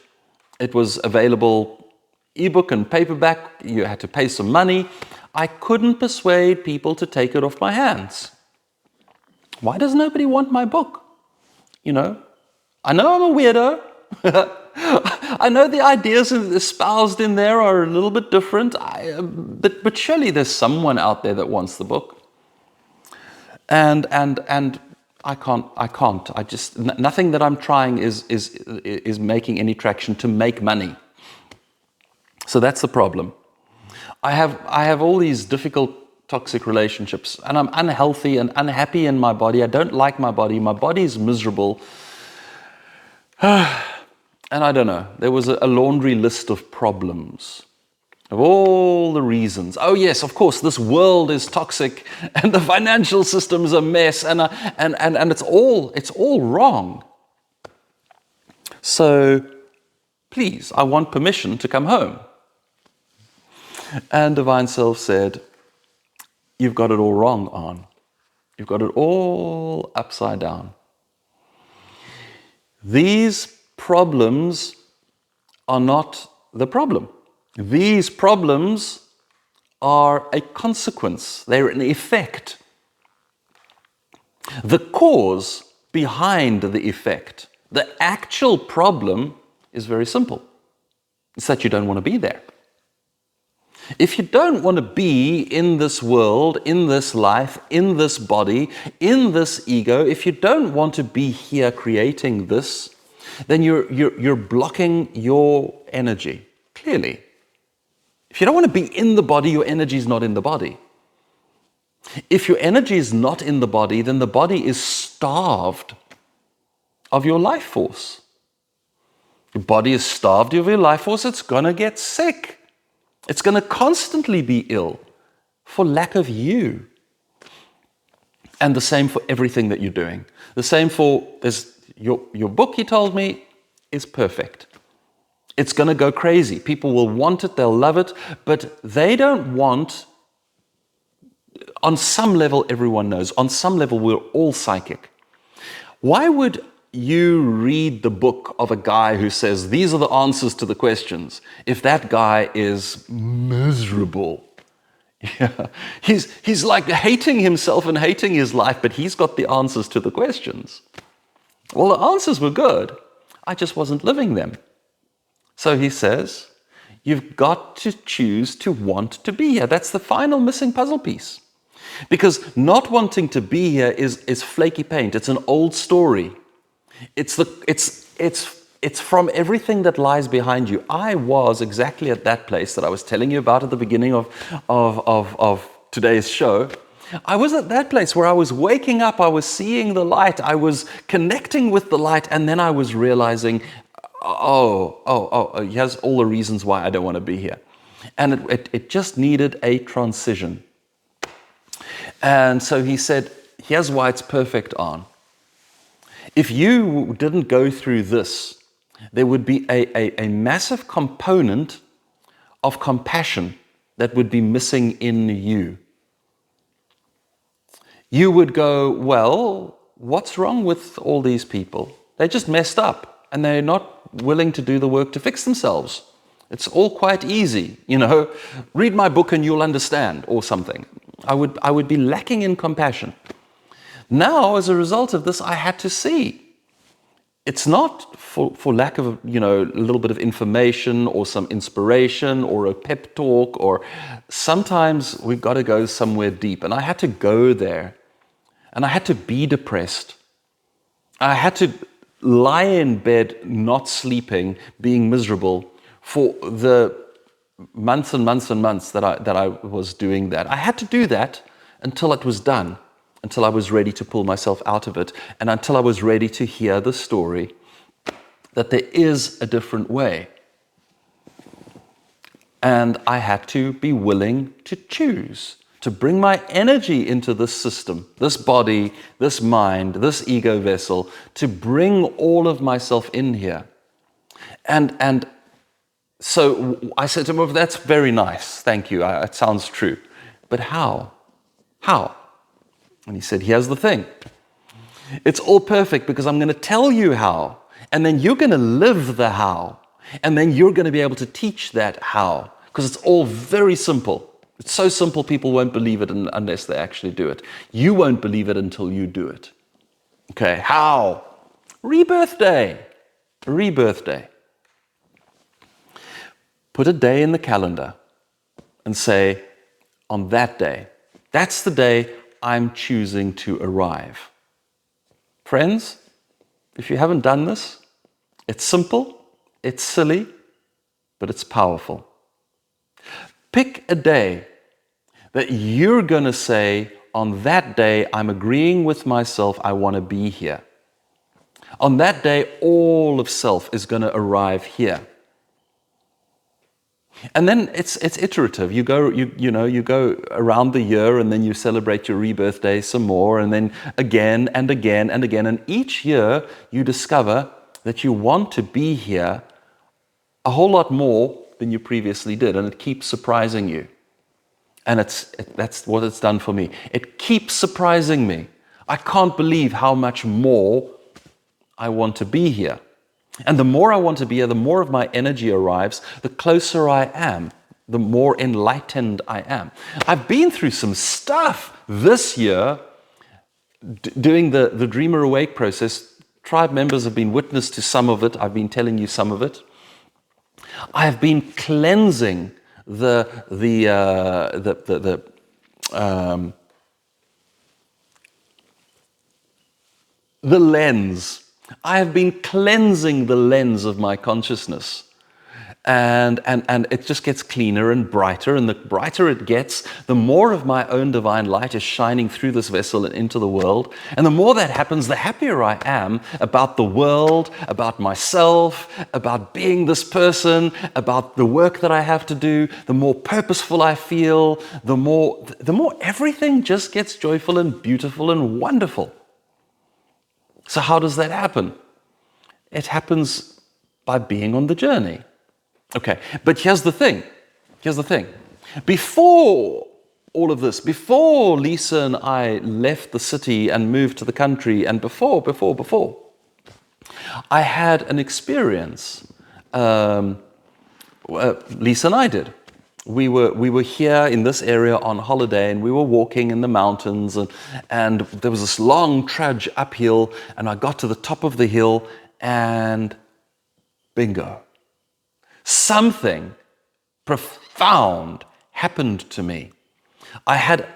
It was available ebook and paperback. You had to pay some money. I couldn't persuade people to take it off my hands. Why does nobody want my book? I know I'm a weirdo. I know the ideas espoused in there are a little bit different, but surely there's someone out there that wants the book. And I can't. I just nothing that I'm trying is making any traction to make money. So that's the problem. I have all these difficult toxic relationships, and I'm unhealthy and unhappy in my body. I don't like my body. My body is miserable. And I don't know, there was a laundry list of problems, of all the reasons. Oh yes, of course, this world is toxic and the financial system's a mess and it's all wrong. So please, I want permission to come home. And Divine Self said, you've got it all wrong, Arne. You've got it all upside down. These problems are not the problem. These problems are a consequence. They're an effect. The cause behind the effect, the actual problem, is very simple. It's that you don't want to be there. If you don't want to be in this world, in this life, in this body, in this ego, if you don't want to be here creating this, then you're blocking your energy, clearly. If you don't want to be in the body, your energy is not in the body. If your energy is not in the body, then the body is starved of your life force. Your body is starved of your life force, it's going to get sick. It's going to constantly be ill for lack of you. And the same for everything that you're doing. The same for your book, he told me, is perfect. It's going to go crazy. People will want it, they'll love it, but they don't want, on some level, everyone knows, on some level, we're all psychic. Why would you read the book of a guy who says, these are the answers to the questions, if that guy is miserable? Yeah. He's like hating himself and hating his life, but he's got the answers to the questions. Well, the answers were good. I just wasn't living them. So he says, you've got to choose to want to be here. That's the final missing puzzle piece. Because not wanting to be here is flaky paint. It's an old story. It's from everything that lies behind you. I was exactly at that place that I was telling you about at the beginning of today's show. I was at that place where I was waking up, I was seeing the light, I was connecting with the light, and then I was realizing, he has all the reasons why I don't want to be here. And it just needed a transition. And so he said, here's why it's perfect, Arne. If you didn't go through this, there would be a massive component of compassion that would be missing in you. you would go, well, what's wrong with all these people? They just messed up and they're not willing to do the work to fix themselves. It's all quite easy, read my book and you'll understand, or something. I would be lacking in compassion. Now, as a result of this, I had to see. It's not for lack of, a little bit of information or some inspiration or a pep talk, or sometimes we've got to go somewhere deep. And I had to go there. And I had to be depressed. I had to lie in bed, not sleeping, being miserable for the months and months and months that I was doing that. I had to do that until it was done. Until I was ready to pull myself out of it, and until I was ready to hear the story that there is a different way. And I had to be willing to choose, to bring my energy into this system, this body, this mind, this ego vessel, to bring all of myself in here. And so I said to him, well, that's very nice, thank you, it sounds true. But how? How? And he said, here's the thing. It's all perfect because I'm going to tell you how. And then you're going to live the how. And then you're going to be able to teach that how. Because it's all very simple. It's so simple people won't believe it unless they actually do it. You won't believe it until you do it. Okay, how? Rebirth day. Rebirth day. Put a day in the calendar and say, on that day, that's the day I'm choosing to arrive. Friends, if you haven't done this, it's simple, it's silly, but it's powerful. Pick a day that you're going to say, on that day, I'm agreeing with myself, I want to be here. On that day, all of self is going to arrive here. And then it's iterative. You go around the year, and then you celebrate your rebirth day some more, and then again and again and again. And each year you discover that you want to be here a whole lot more than you previously did, and it keeps surprising you. And that's what it's done for me. It keeps surprising me. I can't believe how much more I want to be here. And the more I want to be here, the more of my energy arrives, the closer I am, the more enlightened I am. I've been through some stuff this year doing the Dreamer Awake process. Tribe members have been witness to some of it. I've been telling you some of it. I have been cleansing the lens. I have been cleansing the lens of my consciousness. And it just gets cleaner and brighter, and the brighter it gets, the more of my own divine light is shining through this vessel and into the world. And the more that happens, the happier I am about the world, about myself, about being this person, about the work that I have to do. The more purposeful I feel, the more everything just gets joyful and beautiful and wonderful. So how does that happen? It happens by being on the journey. Okay, but here's the thing. Before all of this, before Lisa and I left the city and moved to the country, and before, I had an experience. Lisa and I did. We were here in this area on holiday, and we were walking in the mountains, and there was this long trudge uphill, and I got to the top of the hill, and bingo. Something profound happened to me. I had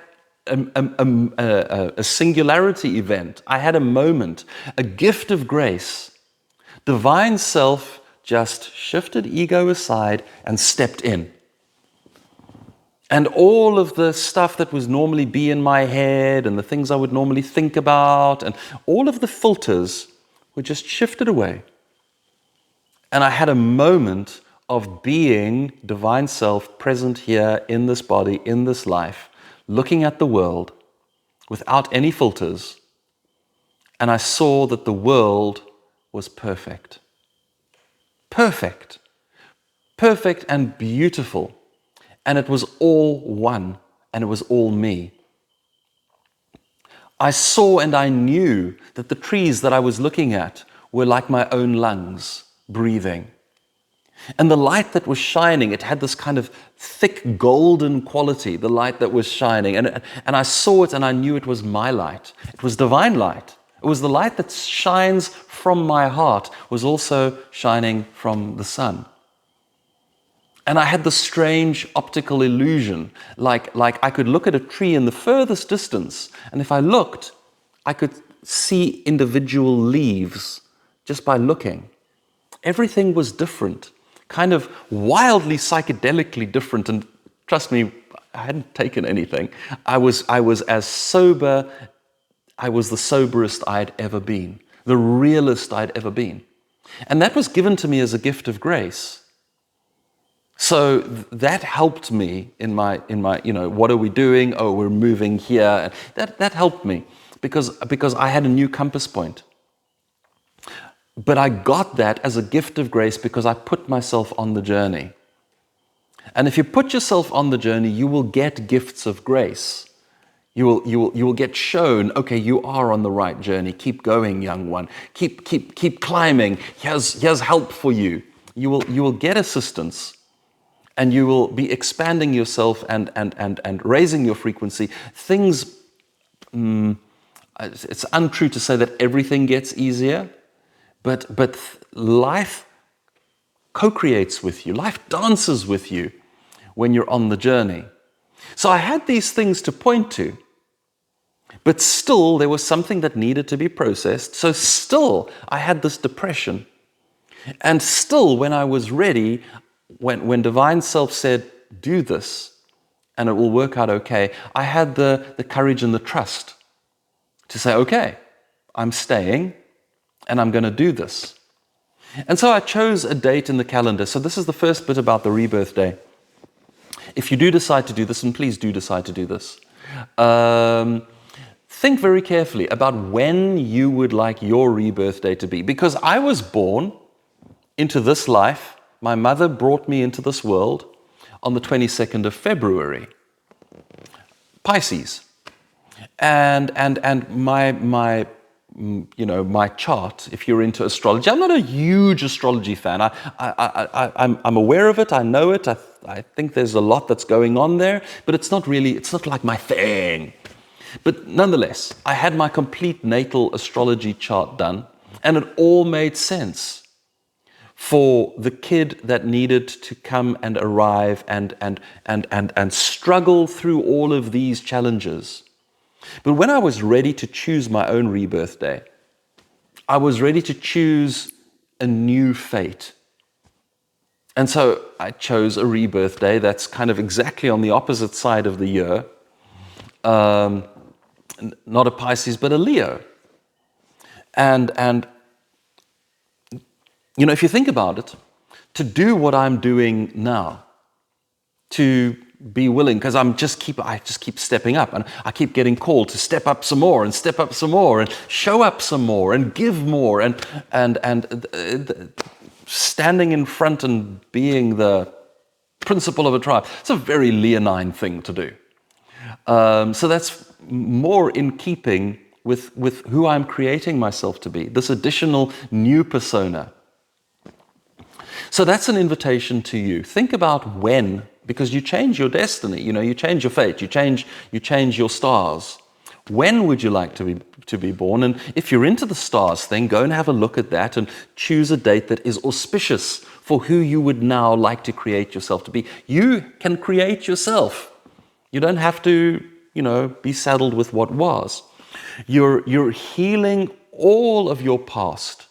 a singularity event. I had a moment, a gift of grace. Divine self just shifted ego aside and stepped in. And all of the stuff that was normally be in my head, and the things I would normally think about, and all of the filters were just shifted away. And I had a moment of being divine self present here in this body, in this life, looking at the world without any filters. And I saw that the world was perfect. Perfect. Perfect and beautiful. And it was all one, and it was all me. I saw and I knew that the trees that I was looking at were like my own lungs, breathing. And the light that was shining, it had this kind of thick golden quality, the light that was shining. And I saw it and I knew it was my light. It was divine light. It was the light that shines from my heart, was also shining from the sun. And I had this strange optical illusion, like I could look at a tree in the furthest distance, and if I looked, I could see individual leaves just by looking. Everything was different, kind of wildly psychedelically different, and trust me, I hadn't taken anything. I was as sober, I was the soberest I'd ever been, the realest I'd ever been. And that was given to me as a gift of grace. So that helped me in my, what are we doing? Oh, we're moving here. That helped me because I had a new compass point. But I got that as a gift of grace because I put myself on the journey. And if you put yourself on the journey, you will get gifts of grace. You will get shown, okay, you are on the right journey. Keep going, young one. Keep climbing. Here's help for you. You will get assistance. And you will be expanding yourself and raising your frequency. Things, it's untrue to say that everything gets easier, but life co-creates with you. Life dances with you when you're on the journey. So I had these things to point to, but still there was something that needed to be processed. So still I had this depression. And still when I was ready, when Divine Self said, do this, and it will work out okay, I had the courage and the trust to say, okay, I'm staying, and I'm going to do this. And so I chose a date in the calendar. So this is the first bit about the rebirth day. If you do decide to do this, and please do decide to do this, think very carefully about when you would like your rebirth day to be. Because I was born into this life. My mother brought me into this world on the 22nd of February, Pisces. And my chart, if you're into astrology, I'm not a huge astrology fan. I'm aware of it, I know it, I think there's a lot that's going on there, but it's not like my thing. But nonetheless, I had my complete natal astrology chart done, and it all made sense for the kid that needed to come and arrive and struggle through all of these challenges. But when I was ready to choose my own rebirth day, I was ready to choose a new fate. And so I chose a rebirth day that's kind of exactly on the opposite side of the year. Not a Pisces, but a Leo. And if you think about it, to do what I'm doing now, to be willing, because I just keep stepping up, and I keep getting called to step up some more, and step up some more, and show up some more, and give more, and standing in front and being the principal of a tribe. It's a very leonine thing to do. So that's more in keeping with who I'm creating myself to be, this additional new persona. So that's an invitation to you. Think about when, because you change your destiny, you change your fate, you change your stars. When would you like to be born? And if you're into the stars thing, go and have a look at that and choose a date that is auspicious for who you would now like to create yourself to be. You can create yourself. You don't have to, be saddled with what was. You're healing all of your past.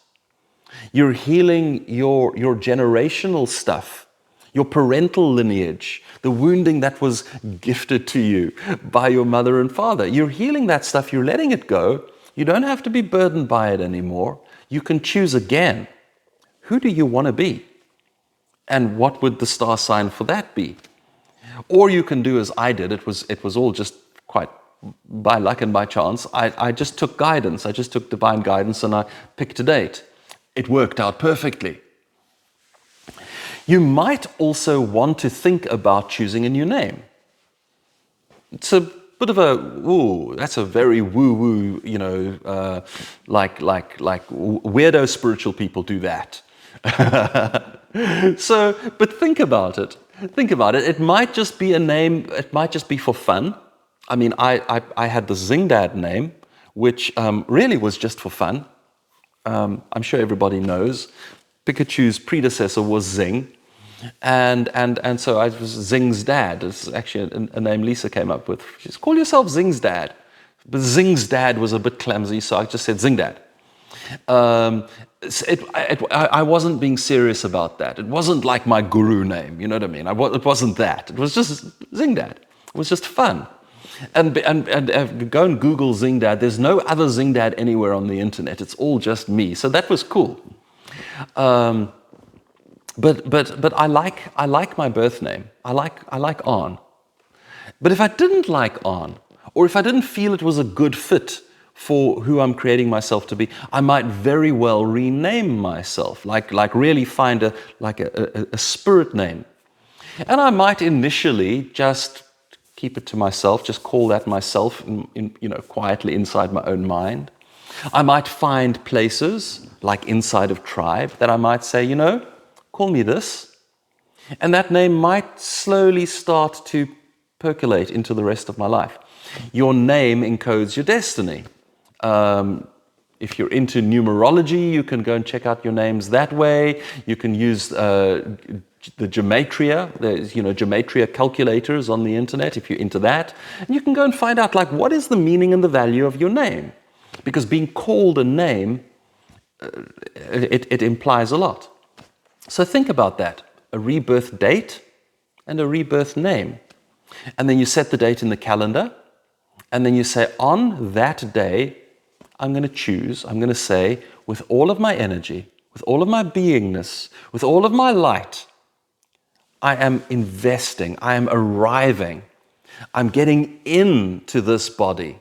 You're healing your generational stuff, your parental lineage, the wounding that was gifted to you by your mother and father. You're healing that stuff. You're letting it go. You don't have to be burdened by it anymore. You can choose again. Who do you want to be? And what would the star sign for that be? Or you can do as I did. It was all just quite by luck and by chance. I just took guidance. I just took divine guidance and I picked a date. It worked out perfectly. You might also want to think about choosing a new name. It's a bit of a, ooh, that's a very woo-woo, like weirdo spiritual people do that. So, but think about it. Think about it. It might just be a name, it might just be for fun. I mean, I had the Zingdad name, which really was just for fun. I'm sure everybody knows. Pikachu's predecessor was Zing. And so I was Zing's dad. It's actually a name Lisa came up with. She said, call yourself Zing's dad. But Zing's dad was a bit clumsy, so I just said Zingdad. I wasn't being serious about that. It wasn't like my guru name, you know what I mean? It wasn't that. It was just Zingdad. It was just fun. And go and Google Zingdad. There's no other Zingdad anywhere on the internet. It's all just me. So that was cool. But I like my birth name. I like On. But if I didn't like On, or if I didn't feel it was a good fit for who I'm creating myself to be, I might very well rename myself, like really find a spirit name. And I might initially just keep it to myself, just call that myself, quietly inside my own mind. I might find places like inside of tribe that I might say, call me this. And that name might slowly start to percolate into the rest of my life. Your name encodes your destiny. If you're into numerology, you can go and check out your names that way. You can use the gematria. There's gematria calculators on the internet if you're into that. And you can go and find out what is the meaning and the value of your name. Because being called a name, it implies a lot. So think about that. A rebirth date and a rebirth name. And then you set the date in the calendar. And then you say, on that day, I'm going to say, with all of my energy, with all of my beingness, with all of my light, I am investing, I am arriving, I'm getting into this body.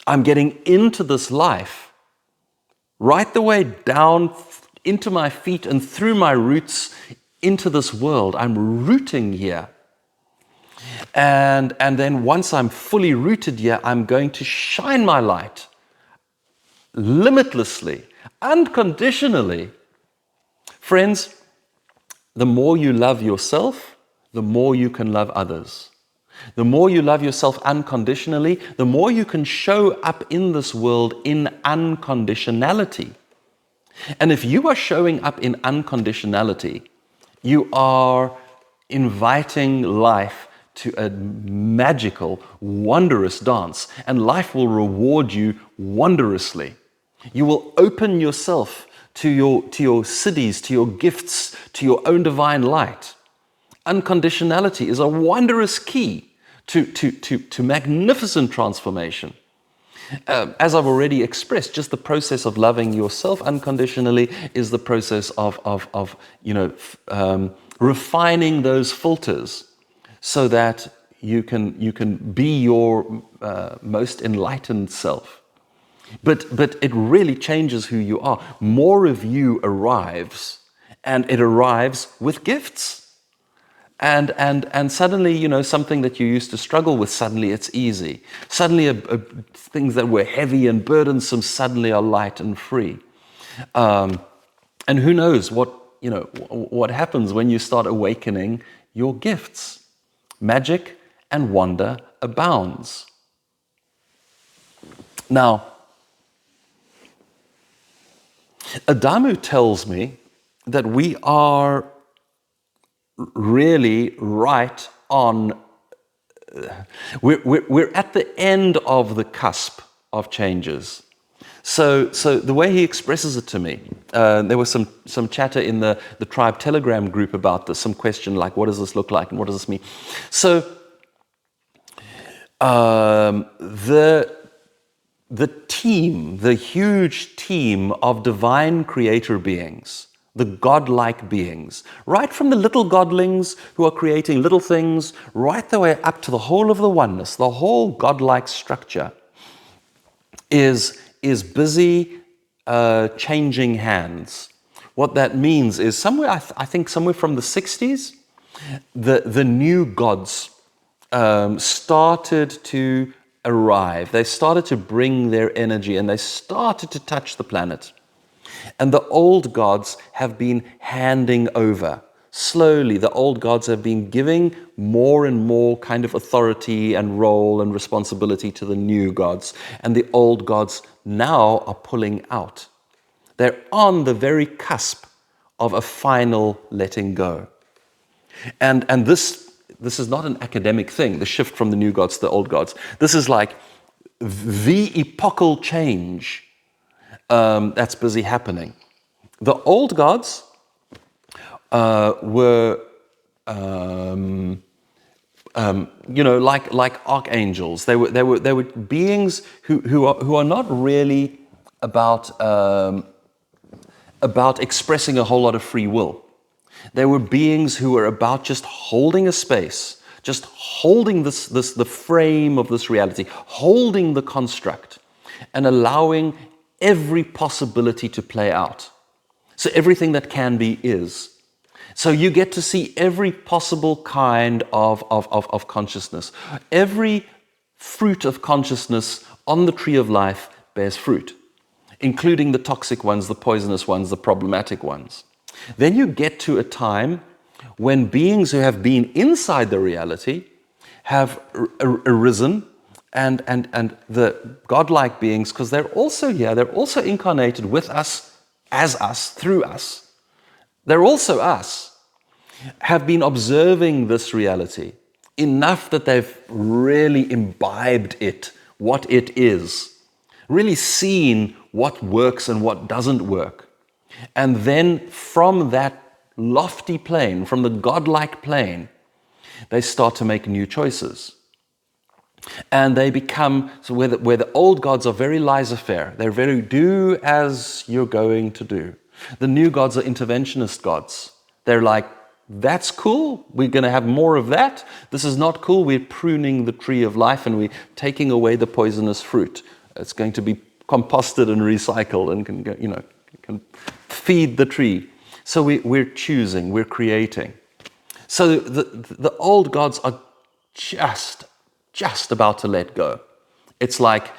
I'm getting into this life, right the way down into my feet and through my roots into this world. I'm rooting here. And then once I'm fully rooted here, I'm going to shine my light limitlessly, unconditionally. Friends, the more you love yourself, the more you can love others. The more you love yourself unconditionally, the more you can show up in this world in unconditionality. And if you are showing up in unconditionality, you are inviting life to a magical, wondrous dance, and life will reward you wondrously. You will open yourself to your cities, to your gifts, to your own divine light. Unconditionality is a wondrous key to magnificent transformation. As I've already expressed, just the process of loving yourself unconditionally is the process of refining those filters so that you can be your most enlightened self. But it really changes who you are. More of you arrives, and it arrives with gifts. And suddenly, something that you used to struggle with, suddenly it's easy. Suddenly things that were heavy and burdensome suddenly are light and free. And who knows what happens when you start awakening your gifts. Magic and wonder abounds. Now, Adamu tells me that we are really right on, we're at the end of the cusp of changes. So the way he expresses it to me, there was some chatter in the tribe Telegram group about this, some question like, what does this look like and what does this mean? So the team, the huge team of divine creator beings, the godlike beings, right from the little godlings who are creating little things, right the way up to the whole of the oneness, the whole godlike structure is busy changing hands. What that means is somewhere, I think somewhere from the 60s, the new gods started to arrive. They started to bring their energy and they started to touch the planet. And the old gods have been handing over. Slowly, the old gods have been giving more and more kind of authority and role and responsibility to the new gods. And the old gods now are pulling out. They're on the very cusp of a final letting go. And this is not an academic thing, the shift from the new gods to the old gods. This is like the epochal change that's busy happening. The old gods were, like archangels. They were beings who are not really about expressing a whole lot of free will. They were beings who were about just holding a space, just holding the frame of this reality, holding the construct, and allowing every possibility to play out. So everything that can be is. So you get to see every possible kind of consciousness. Every fruit of consciousness on the tree of life bears fruit, including the toxic ones, the poisonous ones, the problematic ones. Then you get to a time when beings who have been inside the reality have arisen, and the godlike beings, because they're also here, they're also incarnated with us, as us, through us. They're also us, have been observing this reality enough that they've really imbibed it, what it is, really seen what works and what doesn't work. And then from that lofty plane, from the godlike plane, they start to make new choices. And they become, so where the old gods are very laissez-faire, they're very do as you're going to do. The new gods are interventionist gods. They're like, that's cool, we're going to have more of that. This is not cool, we're pruning the tree of life and we're taking away the poisonous fruit. It's going to be composted and recycled and can feed the tree. So we're choosing, we're creating. So the old gods are just about to let go. It's like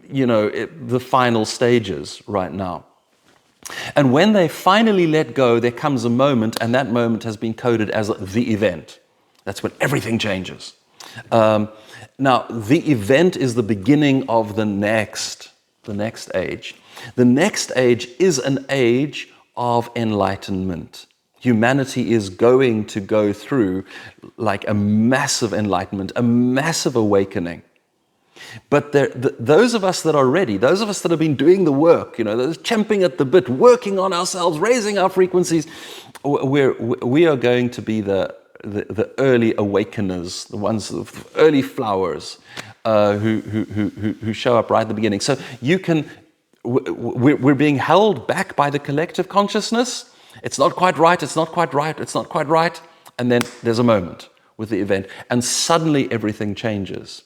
the final stages right now. And when they finally let go, there comes a moment, and that moment has been coded as the event. That's when everything changes. Now, the event is the beginning of the next age. The next age is an age of enlightenment. Humanity is going to go through like a massive enlightenment, a massive awakening. But those of us that are ready, those of us that have been doing the work, those champing at the bit, working on ourselves, raising our frequencies, we are going to be the early awakeners, the ones of early flowers who show up right at the beginning. So we're being held back by the collective consciousness. It's not quite right, it's not quite right, it's not quite right. And then there's a moment with the event, and suddenly everything changes.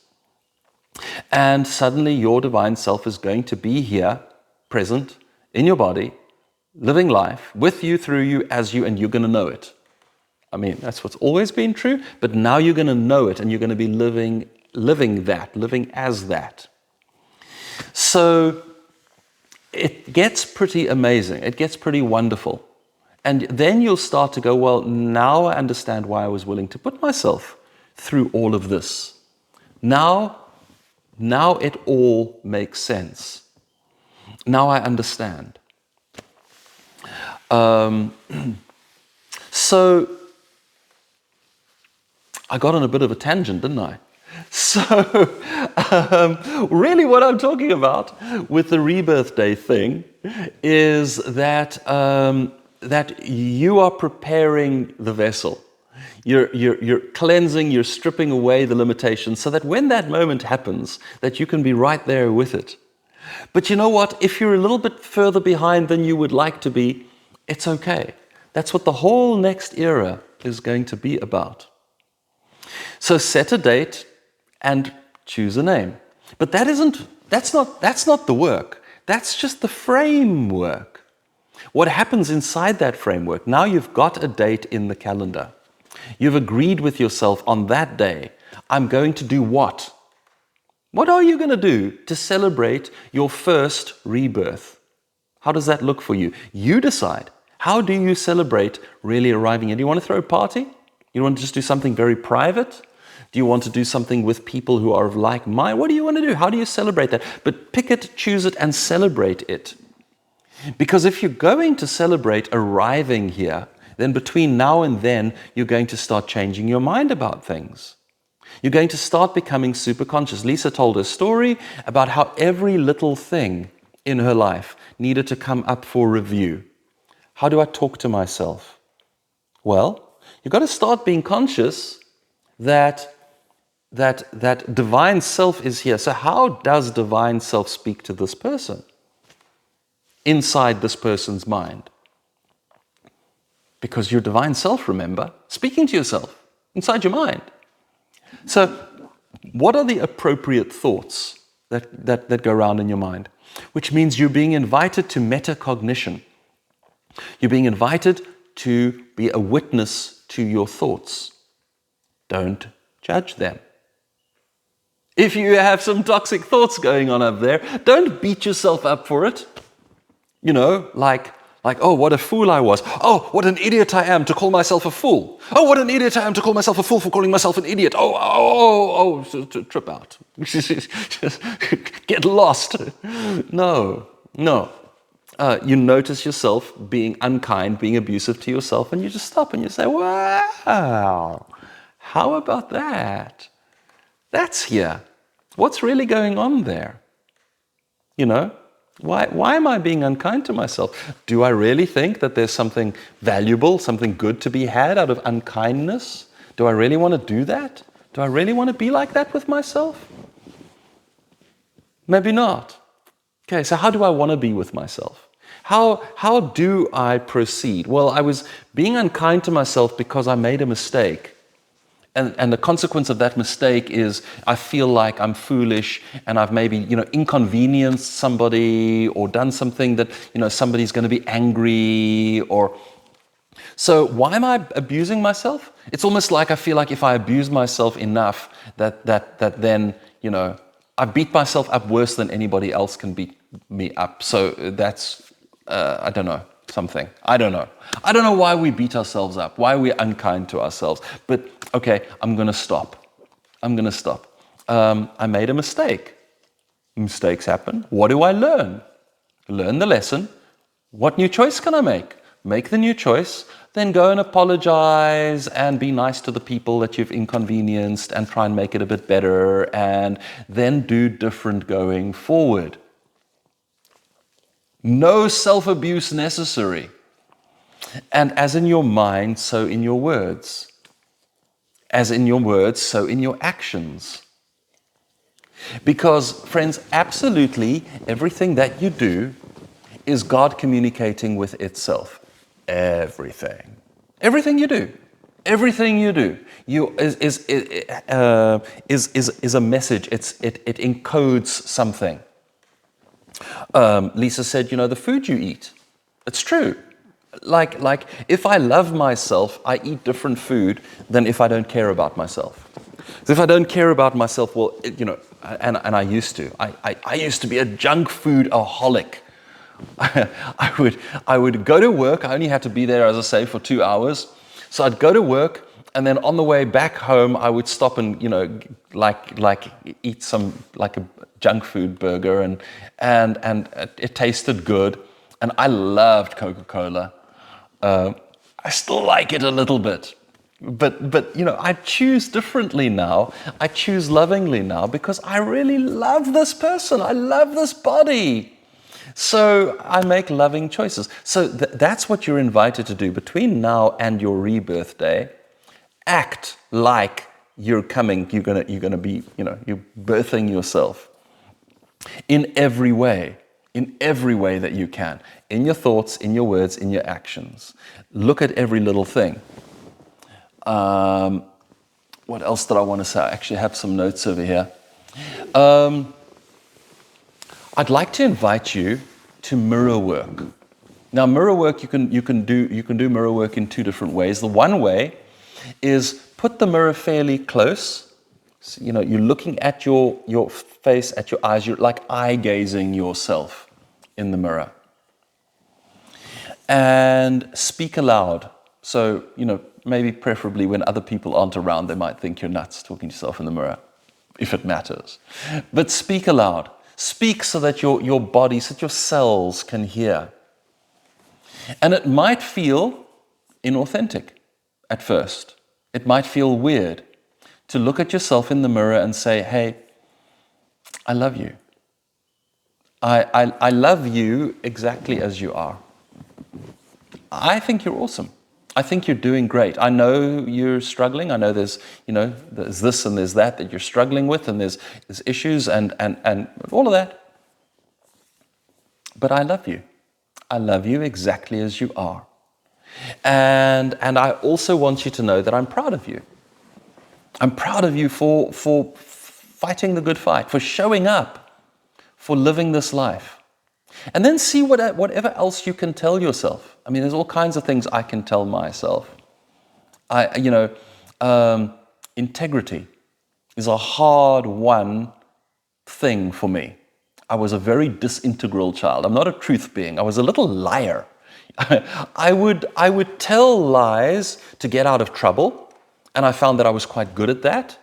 And suddenly your divine self is going to be here, present, in your body, living life, with you, through you, as you, and you're going to know it. I mean, that's what's always been true, but now you're going to know it, and you're going to be living as that. So it gets pretty amazing. It gets pretty wonderful. And then you'll start to go, well, now I understand why I was willing to put myself through all of this. Now it all makes sense. Now I understand. So I got on a bit of a tangent, didn't I? So really what I'm talking about with the Rebirth Day thing is that you are preparing the vessel. You're cleansing, you're stripping away the limitations so that when that moment happens, that you can be right there with it. But you know what? If you're a little bit further behind than you would like to be, it's okay. That's what the whole next era is going to be about. So set a date and choose a name. But that's not the work. That's just the framework. What happens inside that framework? Now you've got a date in the calendar. You've agreed with yourself on that day, I'm going to do what? What are you going to do to celebrate your first rebirth? How does that look for you? You decide. How do you celebrate really arriving in? Do you want to throw a party? You want to just do something very private? Do you want to do something with people who are of like mind? What do you want to do? How do you celebrate that? But pick it, choose it, and celebrate it. Because if you're going to celebrate arriving here, then between now and then, you're going to start changing your mind about things. You're going to start becoming super conscious. Lisa told a story about how every little thing in her life needed to come up for review. How do I talk to myself? Well, you've got to start being conscious that divine self is here. So how does divine self speak to this person? Inside this person's mind. Because your divine self, remember, speaking to yourself inside your mind. So what are the appropriate thoughts that go around in your mind? Which means you're being invited to metacognition. You're being invited to be a witness to your thoughts. Don't judge them. If you have some toxic thoughts going on up there, don't beat yourself up for it. You know, like, oh, what a fool I was. Oh, what an idiot I am to call myself a fool. Oh, what an idiot I am to call myself a fool for calling myself an idiot. So trip out. Get lost. No. You notice yourself being unkind, being abusive to yourself, and you just stop and you say, wow, how about that? That's here. What's really going on there? You know? Why am I being unkind to myself? Do I really think that there's something valuable, something good to be had out of unkindness? Do I really want to do that? Do I really want to be like that with myself? Maybe not. Okay, so how do I want to be with myself? How do I proceed? Well, I was being unkind to myself because I made a mistake. And the consequence of that mistake is I feel like I'm foolish and I've maybe, inconvenienced somebody or done something that, somebody's going to be angry or... So why am I abusing myself? It's almost like I feel like if I abuse myself enough that then, I beat myself up worse than anybody else can beat me up. So that's, I don't know. Something. I don't know. I don't know why we beat ourselves up, why we're unkind to ourselves. But okay, I'm going to stop. I made a mistake. Mistakes happen. What do I learn? Learn the lesson. What new choice can I make? Make the new choice. Then go and apologize and be nice to the people that you've inconvenienced and try and make it a bit better and then do different going forward. No self-abuse necessary. And as in your mind, so in your words. As in your words, so in your actions. Because, friends, absolutely everything that you do is God communicating with itself. Everything. Everything you do. Everything you do is a message. It encodes something. Lisa said, the food you eat, it's true. Like if I love myself, I eat different food than if I don't care about myself. So if I don't care about myself, well, and I used to. I used to be a junk food aholic. I would go to work. I only had to be there, as I say, for 2 hours. So I'd go to work, and then on the way back home, I would stop and eat some like a junk food burger, and it tasted good, and I loved Coca-Cola. I still like it a little bit, but I choose differently now. I choose lovingly now because I really love this person. I love this body. So I make loving choices. So that's what you're invited to do between now and your rebirth day. Act like you're coming. You're gonna be. You're birthing yourself in every way that you can. In your thoughts, in your words, in your actions. Look at every little thing. What else did I want to say? I actually have some notes over here. I'd like to invite you to mirror work. Now, mirror work, you can do mirror work in two different ways. The one way is put the mirror fairly close. So, you're looking at your face, at your eyes. You're like eye gazing yourself in the mirror. And speak aloud. So, maybe preferably when other people aren't around, they might think you're nuts talking to yourself in the mirror, if it matters. But speak aloud. Speak so that your body, so that your cells can hear. And it might feel inauthentic at first. It might feel weird to look at yourself in the mirror and say, hey, I love you. I love you exactly as you are. I think you're awesome. I think you're doing great. I know you're struggling. I know there's this and there's that you're struggling with, and there's issues and all of that. But I love you. I love you exactly as you are. And I also want you to know that I'm proud of you. I'm proud of you for fighting the good fight, for showing up, for living this life. And then see whatever else you can tell yourself. I mean, there's all kinds of things I can tell myself. Integrity is a hard-won thing for me. I was a very disintegral child. I'm not a truth being. I was a little liar. I would tell lies to get out of trouble, and I found that I was quite good at that.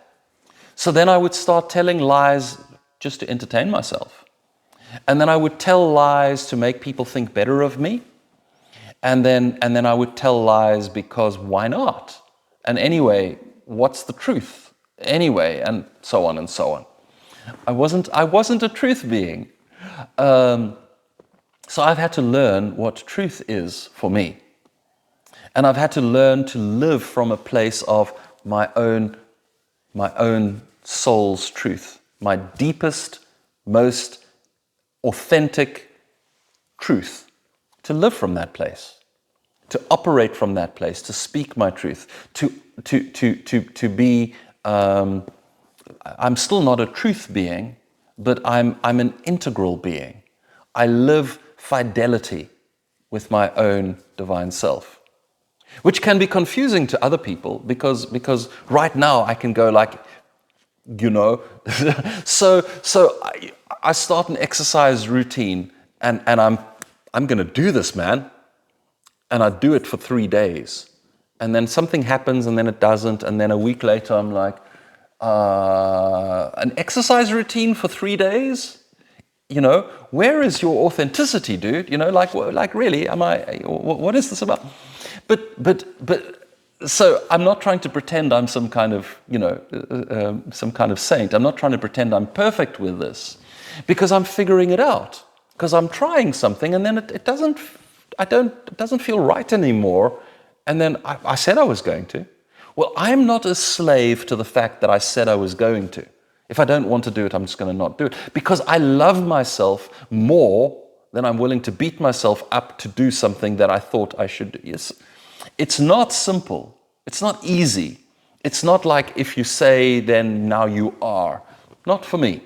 So then I would start telling lies just to entertain myself. And then I would tell lies to make people think better of me. And then I would tell lies because why not? And anyway, what's the truth? Anyway, and so on and so on. I wasn't a truth being. So I've had to learn what truth is for me. And I've had to learn to live from a place of my own soul's truth, my deepest, most authentic truth, to live from that place, to operate from that place, to speak my truth, to be. I'm still not a truth being, but I'm an integral being. I live fidelity with my own divine self, which can be confusing to other people because right now I can go like, so I start an exercise routine and I'm going to do this, man. And I do it for 3 days. And then something happens and then it doesn't. And then a week later I'm like, an exercise routine for 3 days? Where is your authenticity, dude? Like really, what is this about? But so I'm not trying to pretend I'm some kind of, some kind of saint. I'm not trying to pretend I'm perfect with this because I'm figuring it out, because I'm trying something and then it doesn't feel right anymore. And then I said I was going to. Well, I'm not a slave to the fact that I said I was going to. If I don't want to do it, I'm just going to not do it. Because I love myself more than I'm willing to beat myself up to do something that I thought I should do. Yes. It's not simple. It's not easy. It's not like if you say, then now you are. Not for me.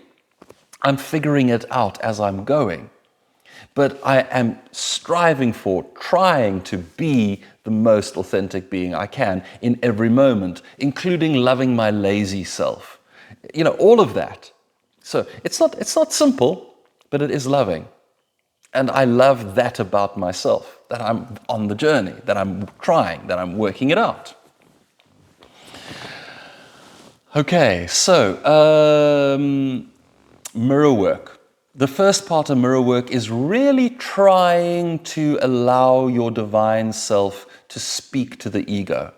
I'm figuring it out as I'm going. But I am striving for, trying to be the most authentic being I can in every moment, including loving my lazy self. All of that. So it's not simple, but it is loving. And I love that about myself, that I'm on the journey, that I'm trying, that I'm working it out. Okay, so mirror work. The first part of mirror work is really trying to allow your divine self to speak to the ego.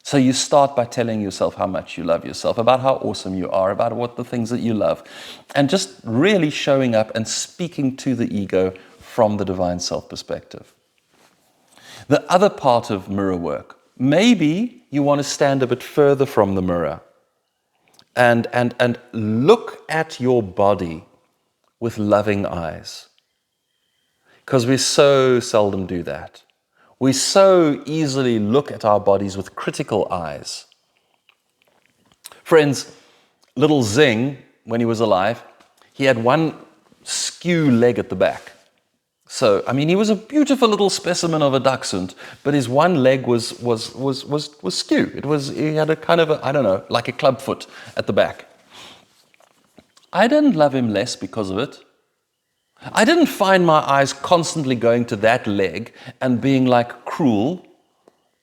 So you start by telling yourself how much you love yourself, about how awesome you are, about what the things that you love, and just really showing up and speaking to the ego from the divine self perspective. The other part of mirror work, maybe you want to stand a bit further from the mirror and look at your body with loving eyes. Because we so seldom do that. We so easily look at our bodies with critical eyes. Friends, little Zing, when he was alive, he had one skew leg at the back. So, I mean, he was a beautiful little specimen of a dachshund, but his one leg was skew. He had a kind of I don't know, like a club foot at the back. I didn't love him less because of it. I didn't find my eyes constantly going to that leg and being like cruel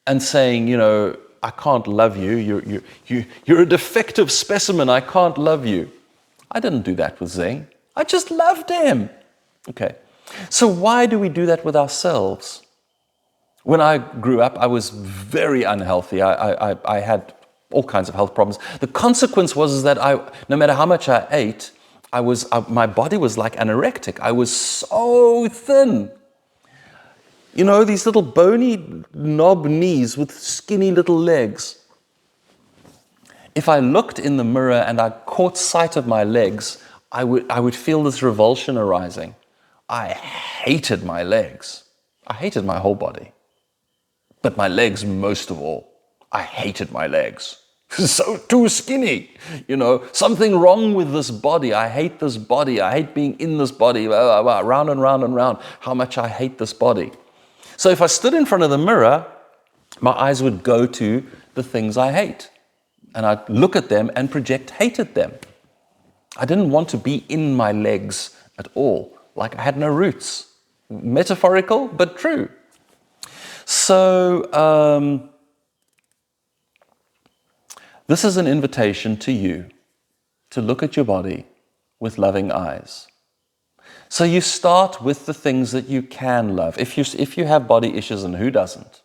and saying, you know, I can't love you. You're a defective specimen. I can't love you. I didn't do that with Zing. I just loved him. Okay. So why do we do that with ourselves? When I grew up, I was very unhealthy. I had all kinds of health problems. The consequence was that no matter how much I ate, my body was like anorectic. I was so thin. You know, these little bony knob knees with skinny little legs. If I looked in the mirror and I caught sight of my legs, I would feel this revulsion arising. I hated my legs. I hated my whole body. But my legs most of all. I hated my legs. So too skinny. You know, something wrong with this body. I hate this body. I hate being in this body. Round and round and round. How much I hate this body. So if I stood in front of the mirror, my eyes would go to the things I hate. And I'd look at them and project hate at them. I didn't want to be in my legs at all. Like I had no roots. Metaphorical, but true. So this is an invitation to you to look at your body with loving eyes. So you start with the things that you can love. If you have body issues, and who doesn't?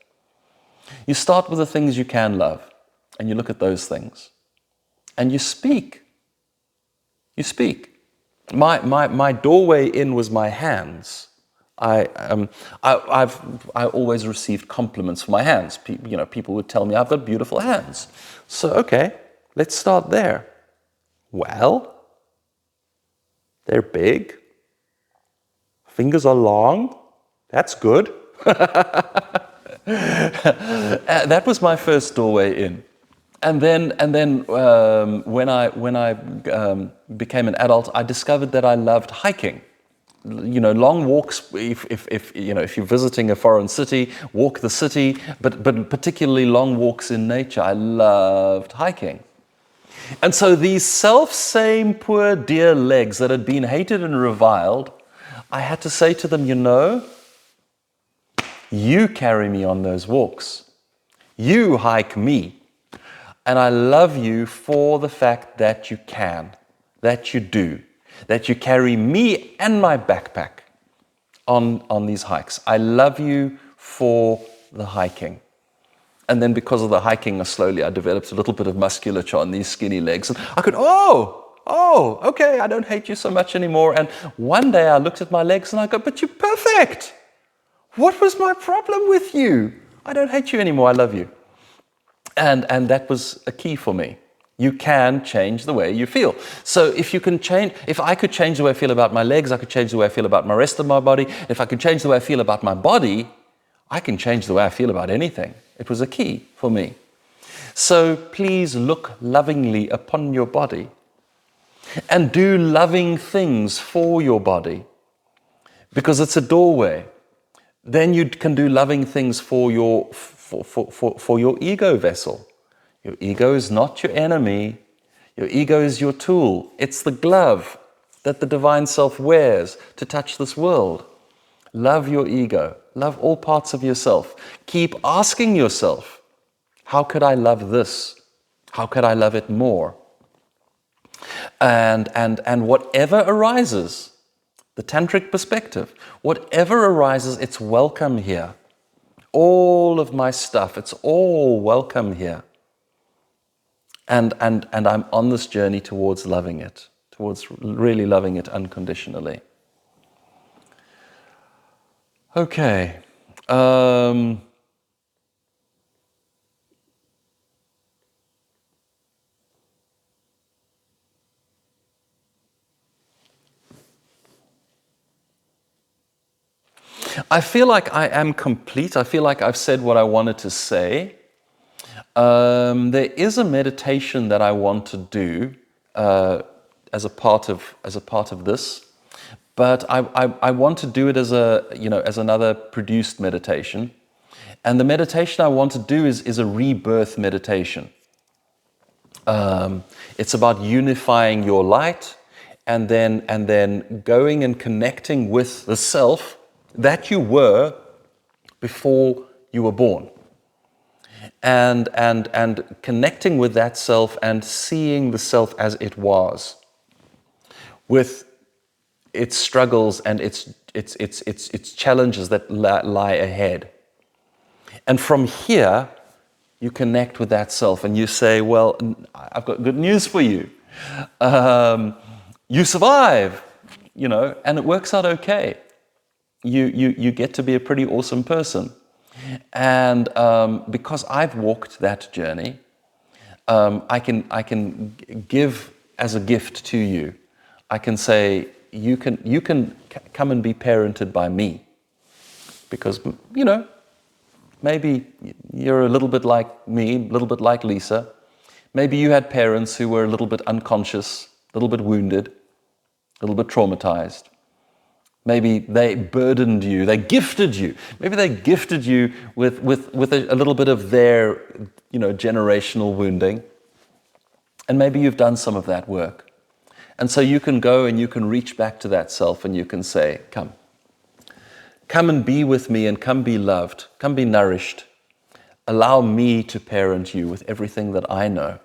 You start with the things you can love, and you look at those things. And you speak. You speak. My doorway in was my hands. I always received compliments for my hands. People would tell me I've got beautiful hands. So okay, let's start there. Well, they're big. Fingers are long. That's good. That was my first doorway in. And then when I became an adult, I discovered that I loved hiking. You know, long walks. If you're visiting a foreign city, walk the city. But particularly long walks in nature. I loved hiking. And so these self-same poor dear legs that had been hated and reviled, I had to say to them, you know, you carry me on those walks. You hike me. And I love you for the fact that you can, that you do, that you carry me and my backpack on these hikes. I love you for the hiking. And then because of the hiking, slowly I developed a little bit of musculature on these skinny legs. And I could, okay, I don't hate you so much anymore. And one day I looked at my legs and I go, but you're perfect. What was my problem with you? I don't hate you anymore, I love you. And that was a key for me. You can change the way you feel. So if I could change the way I feel about my legs, I could change the way I feel about my rest of my body. If I could change the way I feel about my body, I can change the way I feel about anything. It was a key for me. So please look lovingly upon your body and do loving things for your body because it's a doorway. Then you can do loving things for your ego vessel. Your ego is not your enemy. Your ego is your tool. It's the glove that the divine self wears to touch this world. Love your ego. Love all parts of yourself. Keep asking yourself, how could I love this? How could I love it more? And whatever arises, the tantric perspective, whatever arises, it's welcome here. All of my stuff, it's all welcome here. And I'm on this journey towards loving it, towards really loving it unconditionally. Okay. I feel like I am complete. I feel like I've said what I wanted to say. There is a meditation that I want to do as a part of this, but I want to do it as as another produced meditation. And the meditation I want to do is a rebirth meditation. It's about unifying your light, and then going and connecting with the self that you were before you were born. And connecting with that self and seeing the self as it was, with its struggles and its challenges that lie ahead. And from here, you connect with that self and you say, well, I've got good news for you. You survive, and it works out okay. You get to be a pretty awesome person. And because I've walked that journey, I can give as a gift to you. I can say, you can come and be parented by me. Because, maybe you're a little bit like me, a little bit like Lisa. Maybe you had parents who were a little bit unconscious, a little bit wounded, a little bit traumatized. Maybe they burdened you, they gifted you. Maybe they gifted you with a little bit of their, generational wounding. And maybe you've done some of that work. And so you can go and you can reach back to that self and you can say, come and be with me, and come be loved, come be nourished. Allow me to parent you with everything that I know.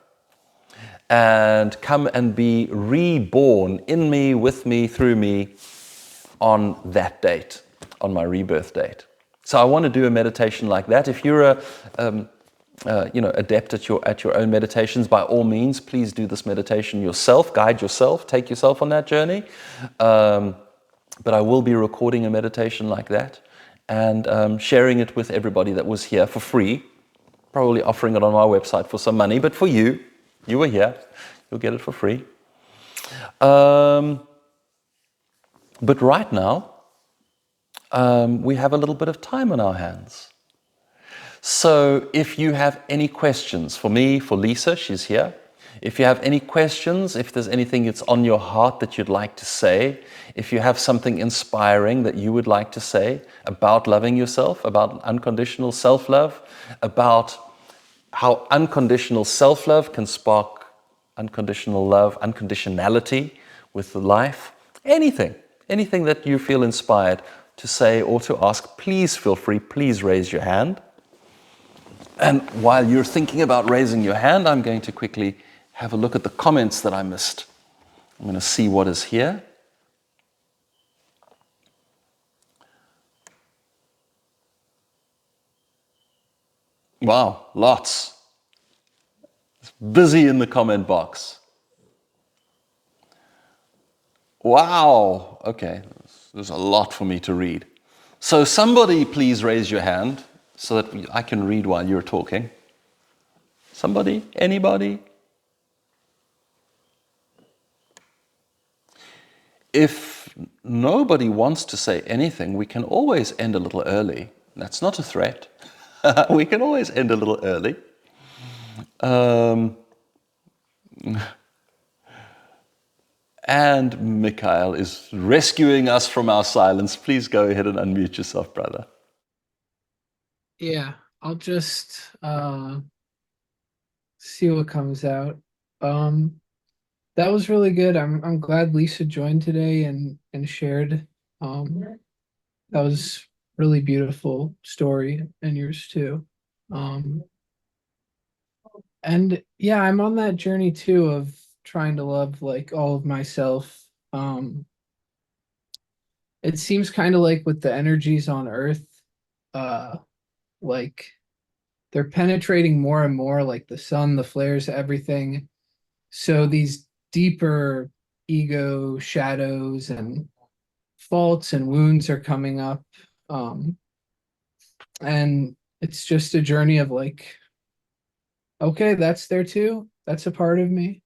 And come and be reborn in me, with me, through me, on that date, on my rebirth date. So I want to do a meditation like that. If you're adept at your own meditations, by all means, please do this meditation yourself, guide yourself, take yourself on that journey. But I will be recording a meditation like that and sharing it with everybody that was here for free, probably offering it on our website for some money, but for you were here, you'll get it for free. But right now, we have a little bit of time on our hands. So if you have any questions for me, for Lisa, she's here. If you have any questions, if there's anything that's on your heart that you'd like to say, if you have something inspiring that you would like to say about loving yourself, about unconditional self-love, about how unconditional self-love can spark unconditional love, unconditionality with the life, anything that you feel inspired to say or to ask, please feel free, please raise your hand. And while you're thinking about raising your hand, I'm going to quickly have a look at the comments that I missed. I'm going to see what is here. Wow, lots. It's busy in the comment box. Wow, okay, there's a lot for me to read. So somebody please raise your hand so that I can read while you're talking. Somebody? Anybody? If nobody wants to say anything, we can always end a little early. That's not a threat. We can always end a little early. And Mikhail is rescuing us from our silence. Please go ahead and unmute yourself, brother. Yeah, I'll just see what comes out. That was really good. I'm glad Lisa joined today and shared. That was really beautiful story, and yours too. And yeah, I'm on that journey too of trying to love like all of myself. It seems kind of like with the energies on Earth, like they're penetrating more and more, like the sun, the flares, everything. So these deeper ego shadows and faults and wounds are coming up. And it's just a journey of like, okay, that's there too. That's a part of me.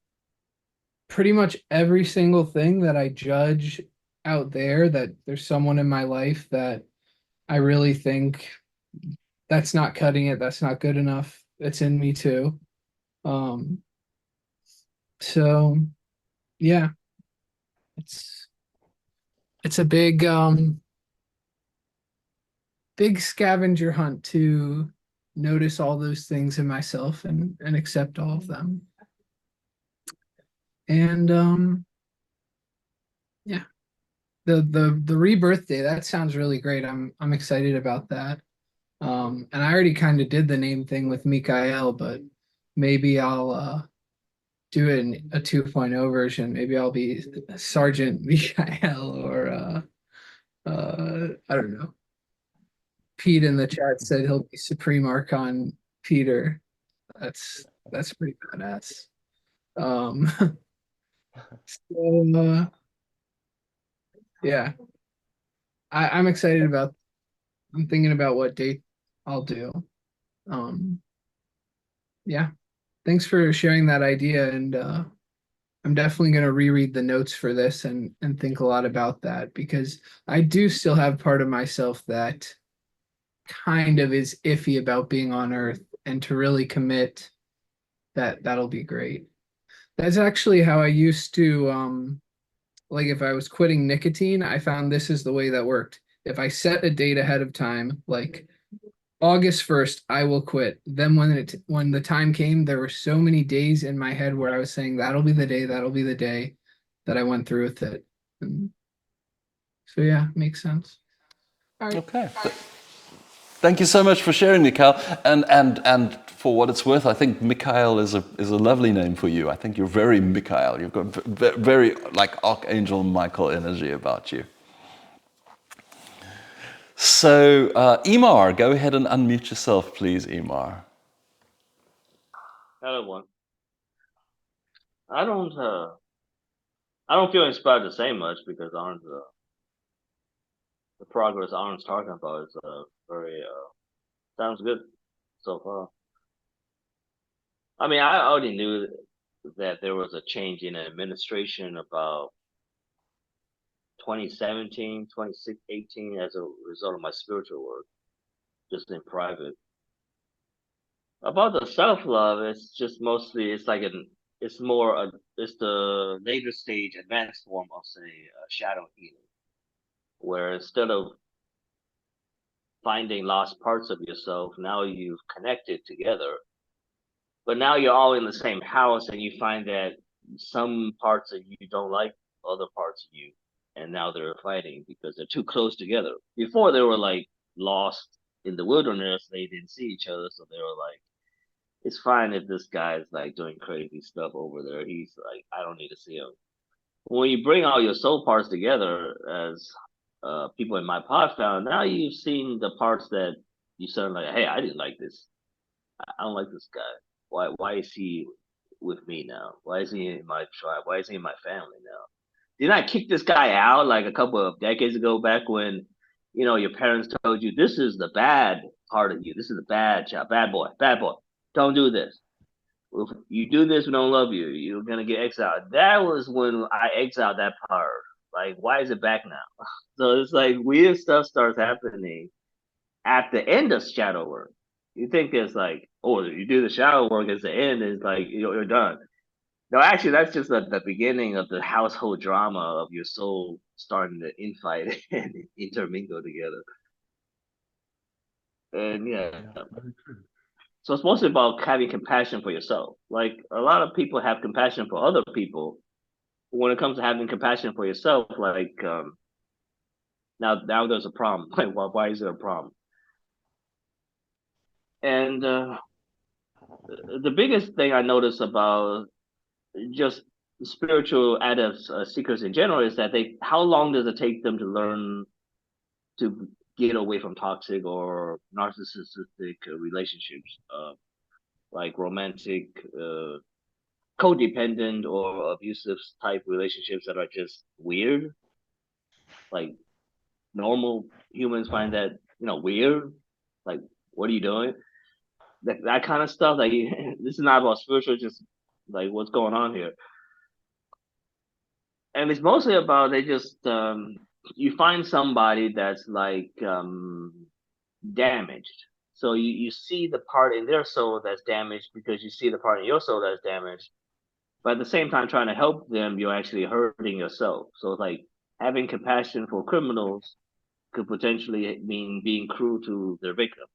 Pretty much every single thing that I judge out there, that there's someone in my life that I really think that's not cutting it, that's not good enough. It's in me too. So yeah, it's it's a big scavenger hunt to notice all those things in myself and accept all of them. And yeah, the rebirth day, that sounds really great. I'm excited about that. And I already kind of did the name thing with Mikael, but maybe I'll do it in a 2.0 version. Maybe I'll be Sergeant Mikael or I don't know. Pete in the chat said he'll be Supreme Archon Peter. That's pretty badass. Um, so yeah, I'm excited about. I'm thinking about what date I'll do. Um, yeah, thanks for sharing that idea, and I'm definitely going to reread the notes for this and think a lot about that because I do still have part of myself that kind of is iffy about being on Earth, and to really commit, that'll be great. That's actually how I used to like if I was quitting nicotine, I found this is the way that worked. If I set a date ahead of time, like August 1st, I will quit. Then when the time came, there were so many days in my head where I was saying that'll be the day that I went through with it. And so yeah, makes sense. All right. Okay. Thank you so much for sharing, Mikhail. And for what it's worth, I think Mikhail is a lovely name for you. I think you're very Mikhail. You've got very like Archangel Michael energy about you. So, Emar, go ahead and unmute yourself, please, Emar. Hello, everyone. I don't feel inspired to say much because the progress Aaron's talking about is very sounds good so far. I mean, I already knew that there was a change in administration about 2017, 2018 as a result of my spiritual work, just in private. About the self-love, it's just mostly, it's the later stage advanced form of, say, shadow healing, where instead of finding lost parts of yourself, now you've connected together. But now you're all in the same house, and you find that some parts of you don't like other parts of you, and now they're fighting because they're too close together. Before they were like lost in the wilderness, they didn't see each other, so they were like, it's fine if this guy's like doing crazy stuff over there. He's like, I don't need to see him. When you bring all your soul parts together, as people in my pod found, now you've seen the parts that you said like, hey, I didn't like this. I don't like this guy. Why is he with me now? Why is he in my tribe? Why is he in my family now? Didn't I kick this guy out like a couple of decades ago back when, your parents told you this is the bad part of you. This is the bad child, bad boy. Don't do this. If you do this, we don't love you. You're gonna get exiled. That was when I exiled that part. Like, why is it back now? So it's like weird stuff starts happening at the end of shadow work. You think it's like, oh, you do the shadow work as the end, it's like you're done. No, actually, that's just the beginning of the household drama of your soul starting to infight and intermingle together. And yeah. Very true. So it's mostly about having compassion for yourself. Like a lot of people have compassion for other people. When it comes to having compassion for yourself, like now there's a problem. Like why is there a problem? And the biggest thing I notice about just spiritual adepts, seekers in general, is that how long does it take them to learn to get away from toxic or narcissistic relationships, like romantic, codependent or abusive type relationships that are just weird. Like normal humans find that weird. Like, what are you doing? That kind of stuff. Like this is not about spiritual, just like what's going on here. And it's mostly about they just you find somebody that's like damaged. So you see the part in their soul that's damaged because you see the part in your soul that's damaged. But at the same time, trying to help them, you're actually hurting yourself. So it's like having compassion for criminals could potentially mean being cruel to their victims.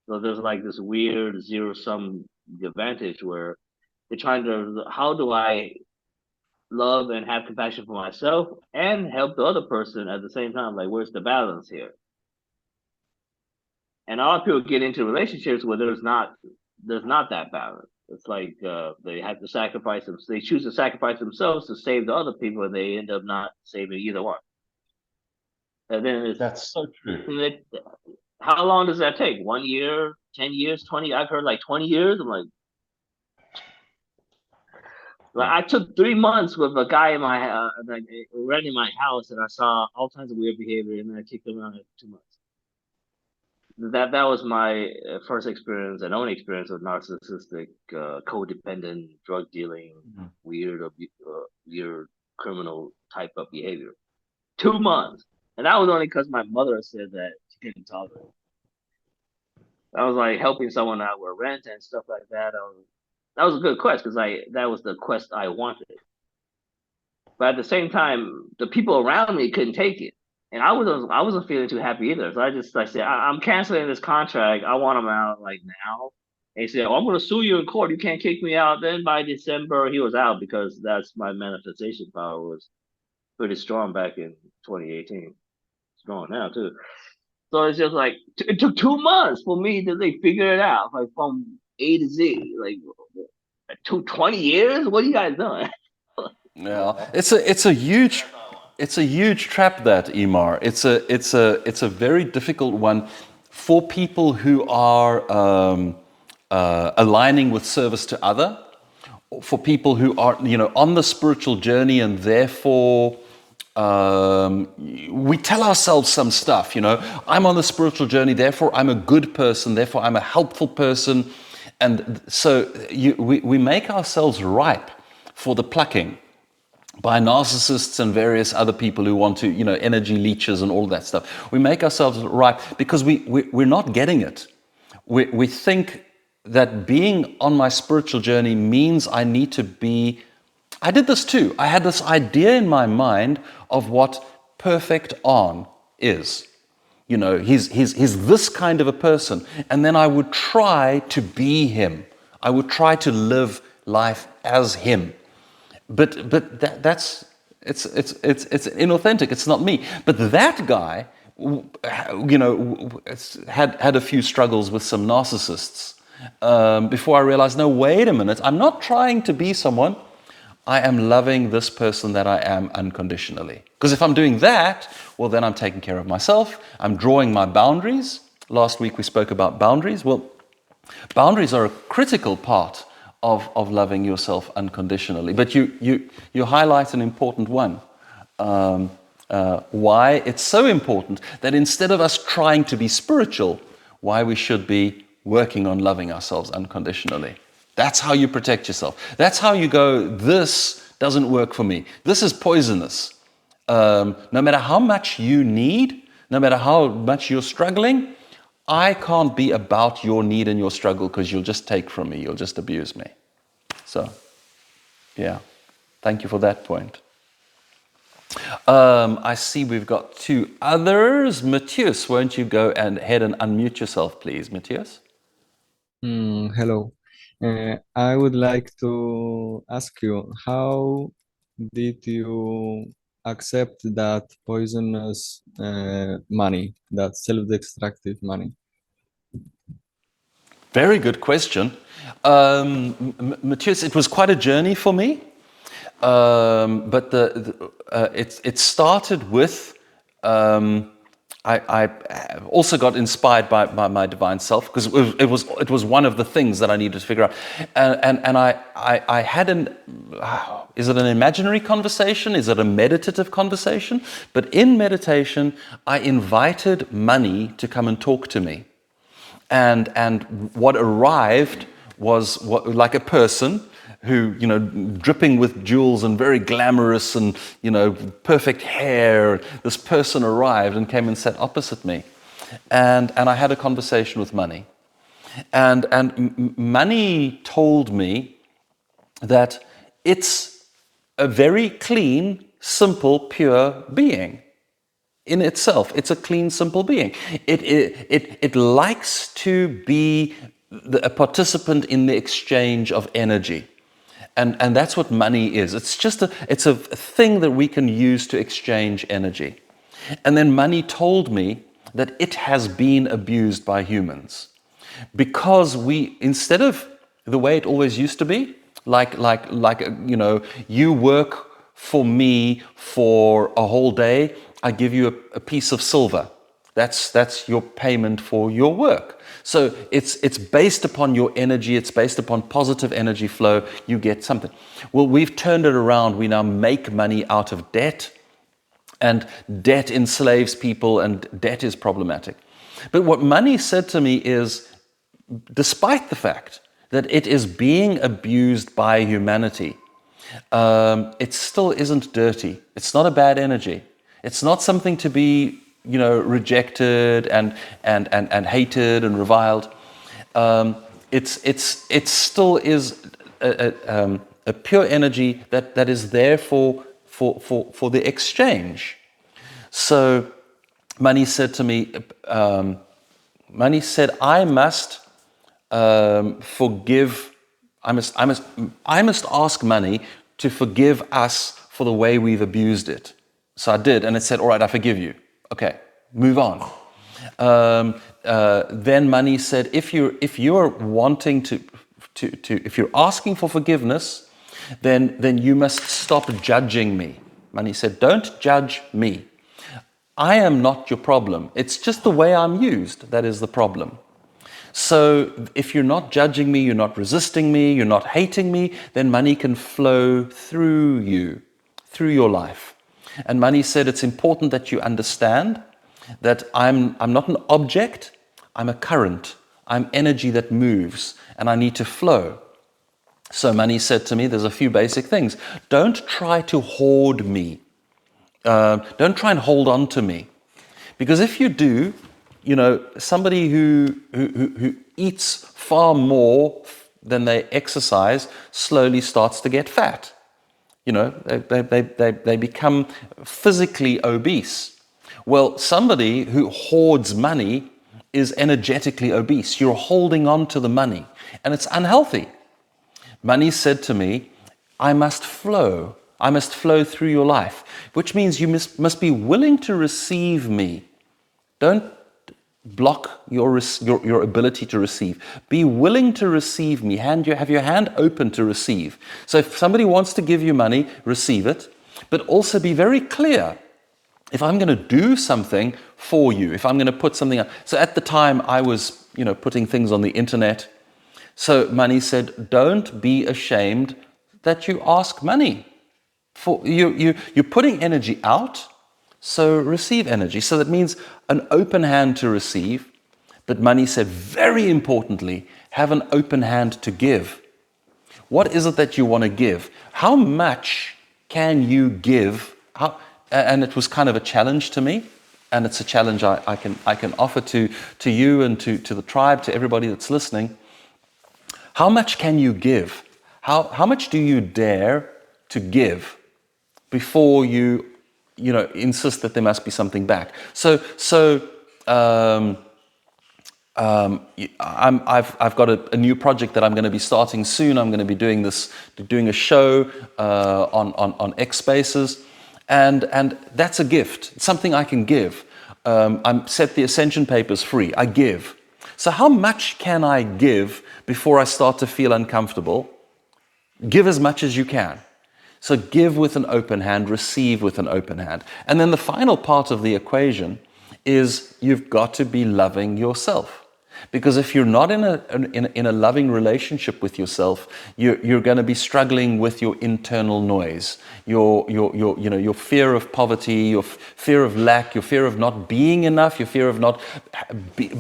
So there's like this weird zero-sum advantage where they're trying to, how do I love and have compassion for myself and help the other person at the same time? Like, where's the balance here? And a lot of people get into relationships where there's not that balance. It's like they have to sacrifice them. They choose to sacrifice themselves to save the other people, and they end up not saving either one. And then it's, That's so true. how long does that take? 1 year, 10 years, 20? I've heard like 20 years. I'm like, I took 3 months with a guy in my like renting my house, and I saw all kinds of weird behavior, and then I kicked him out after 2 months. That was my first experience and only experience with narcissistic, codependent, drug dealing, weird criminal type of behavior. 2 months, and that was only because my mother said that she couldn't tolerate it. I was like helping someone out with rent and stuff like that. That was a good quest because that was the quest I wanted. But at the same time, the people around me couldn't take it, and I wasn't feeling too happy either. So I said, I'm canceling this contract. I want him out like now. And he said, I'm going to sue you in court. You can't kick me out. Then by December, he was out because that's my manifestation power was pretty strong back in 2018. Strong now too. So it's just like it took 2 months for me to figure it out, like from A to Z. Like 20 years? What are you guys doing? Yeah, it's a huge trap, that, Imar. It's a very difficult one for people who are aligning with service to other, for people who are on the spiritual journey, and therefore we tell ourselves some stuff. I'm on the spiritual journey, therefore I'm a good person, therefore I'm a helpful person, and so we make ourselves ripe for the plucking by narcissists and various other people who want to, energy leeches and all that stuff. We make ourselves ripe because we're not getting it. We think that being on my spiritual journey means I need to be... I did this too. I had this idea in my mind of what perfect on is. He's this kind of a person. And then I would try to be him. I would try to live life as him. But it's inauthentic. It's not me. But that guy, had a few struggles with some narcissists before I realized, no, wait a minute. I'm not trying to be someone. I am loving this person that I am unconditionally. Because if I'm doing that, well, then I'm taking care of myself. I'm drawing my boundaries. Last week we spoke about boundaries. Well, boundaries are a critical part of loving yourself unconditionally. But you highlight an important one. Why it's so important that instead of us trying to be spiritual, why we should be working on loving ourselves unconditionally. That's how you protect yourself. That's how you go, this doesn't work for me. This is poisonous. No matter how much you need, no matter how much you're struggling, I can't be about your need and your struggle because you'll just take from me, you'll just abuse me. So, yeah, thank you for that point. I see we've got 2 others. Matthias, won't you go ahead and unmute yourself, please, Matthias? Hello. I would like to ask you, how did you accept that poisonous money, that self-destructive money? Very good question. Matthias, it was quite a journey for me, but it started with... I also got inspired by my divine self, because it was one of the things that I needed to figure out, and I had is it an imaginary conversation? Is it a meditative conversation? But in meditation, I invited money to come and talk to me, and what arrived was like a person who, dripping with jewels and very glamorous and, perfect hair. This person arrived and came and sat opposite me. And I had a conversation with money. And money told me that it's a very clean simple, pure being. In itself, it's a clean, simple being. It likes to be a participant in the exchange of energy. And that's what money is. It's a thing that we can use to exchange energy. And then money told me that it has been abused by humans. Because instead of the way it always used to be, you work for me for a whole day, I give you a piece of silver. That's your payment for your work. So it's based upon your energy, it's based upon positive energy flow, you get something. Well, we've turned it around. We now make money out of debt, and debt enslaves people, and debt is problematic. But what money said to me is, despite the fact that it is being abused by humanity, it still isn't dirty. It's not a bad energy. It's not something to be, rejected and hated and reviled. It still is a pure energy that is there for the exchange. So money said to me, money said, I must forgive. I must ask money to forgive us for the way we've abused it. So I did, and it said, all right, I forgive you. Okay, move on. Then money said, if you're wanting if you're asking for forgiveness, then you must stop judging me. Money said, don't judge me. I am not your problem. It's just the way I'm used that is the problem. So if you're not judging me, you're not resisting me, you're not hating me, then money can flow through you, through your life. And money said it's important that you understand that I'm not an object, I'm a current. I'm energy that moves, and I need to flow. So money said to me, there's a few basic things. Don't try to hoard me. Don't try and hold on to me. Because if you do, somebody who eats far more than they exercise slowly starts to get fat. They become physically obese. Well, somebody who hoards money is energetically obese. You're holding on to the money, and it's unhealthy. Money said to me, I must flow. I must flow through your life, which means you must be willing to receive me. Don't block your ability to receive. Be willing to receive me. Have your hand open to receive. So if somebody wants to give you money, receive it, but also be very clear. If I'm going to do something for you, if I'm going to put something up. So at the time I was, putting things on the internet. So money said, don't be ashamed that you ask money. For you're putting energy out, so receive energy. So that means an open hand to receive. But money said, very importantly, have an open hand to give. What is it that you want to give? How much can you give? And it was kind of a challenge to me. And it's a challenge I can offer to you and to the tribe, to everybody that's listening. How much can you give? How much do you dare to give before you insist that there must be something back? I've got a new project that I'm going to be starting soon. I'm going to be doing a show on X Spaces, and that's a gift. It's something I can give. I'm set the Ascension Papers free. I give. So how much can I give before I start to feel uncomfortable? Give as much as you can. So give with an open hand, receive with an open hand. And then the final part of the equation is you've got to be loving yourself. Because if you're not in a loving relationship with yourself, you're going to be struggling with your internal noise, your fear of poverty, your fear of lack, your fear of not being enough, your fear of not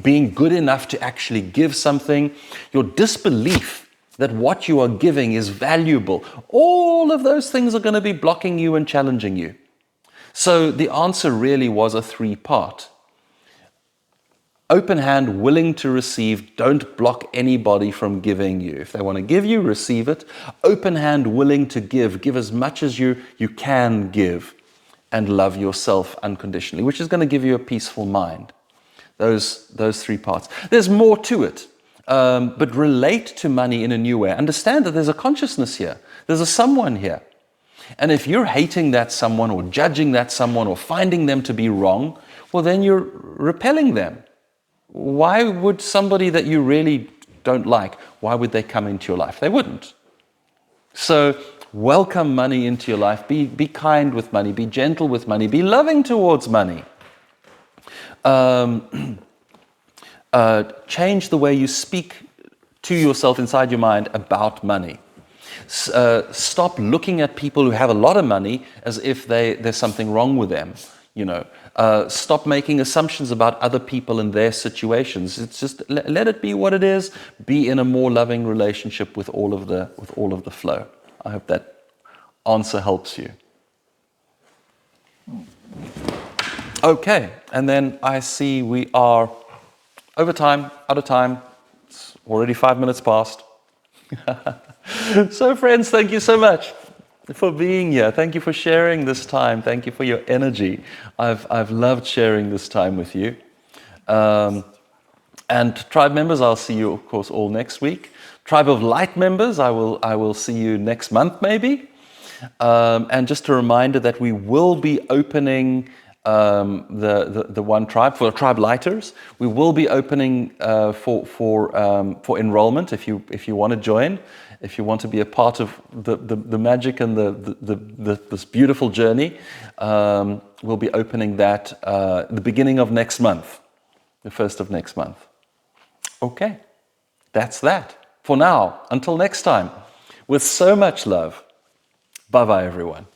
being good enough to actually give something, your disbelief that what you are giving is valuable. All of those things are going to be blocking you and challenging you. So the answer really was a three-part. Open hand, willing to receive. Don't block anybody from giving you. If they want to give you, receive it. Open hand, willing to give. Give as much as you can give. And love yourself unconditionally, which is going to give you a peaceful mind. Those three parts. There's more to it, but relate to money in a new way. Understand that there's a consciousness here. There's a someone here. And if you're hating that someone or judging that someone or finding them to be wrong, well, then you're repelling them. Why would somebody that you really don't like, why would they come into your life? They wouldn't. So welcome money into your life. Be kind with money. Be gentle with money. Be loving towards money. Change the way you speak to yourself inside your mind about money. Stop looking at people who have a lot of money as if there's something wrong with them. Stop making assumptions about other people and their situations. It's just let it be what it is. Be in a more loving relationship with all of the flow. I hope that answer helps you. Okay, and then I see we are over time, out of time. It's already 5 minutes past. So friends, thank you so much for being here. Thank you for sharing this time. Thank you for your energy. I've loved sharing this time with you. And tribe members, I'll see you, of course, all next week. Tribe of Light members, I will see you next month, maybe. And just a reminder that we will be opening the ONEtribe for Tribe Lighters. We will be opening for enrollment if you want to join. If you want to be a part of the magic and this beautiful journey, we'll be opening that the beginning of next month, the 1st of next month. Okay, that's that. For now, until next time, with so much love. Bye-bye, everyone.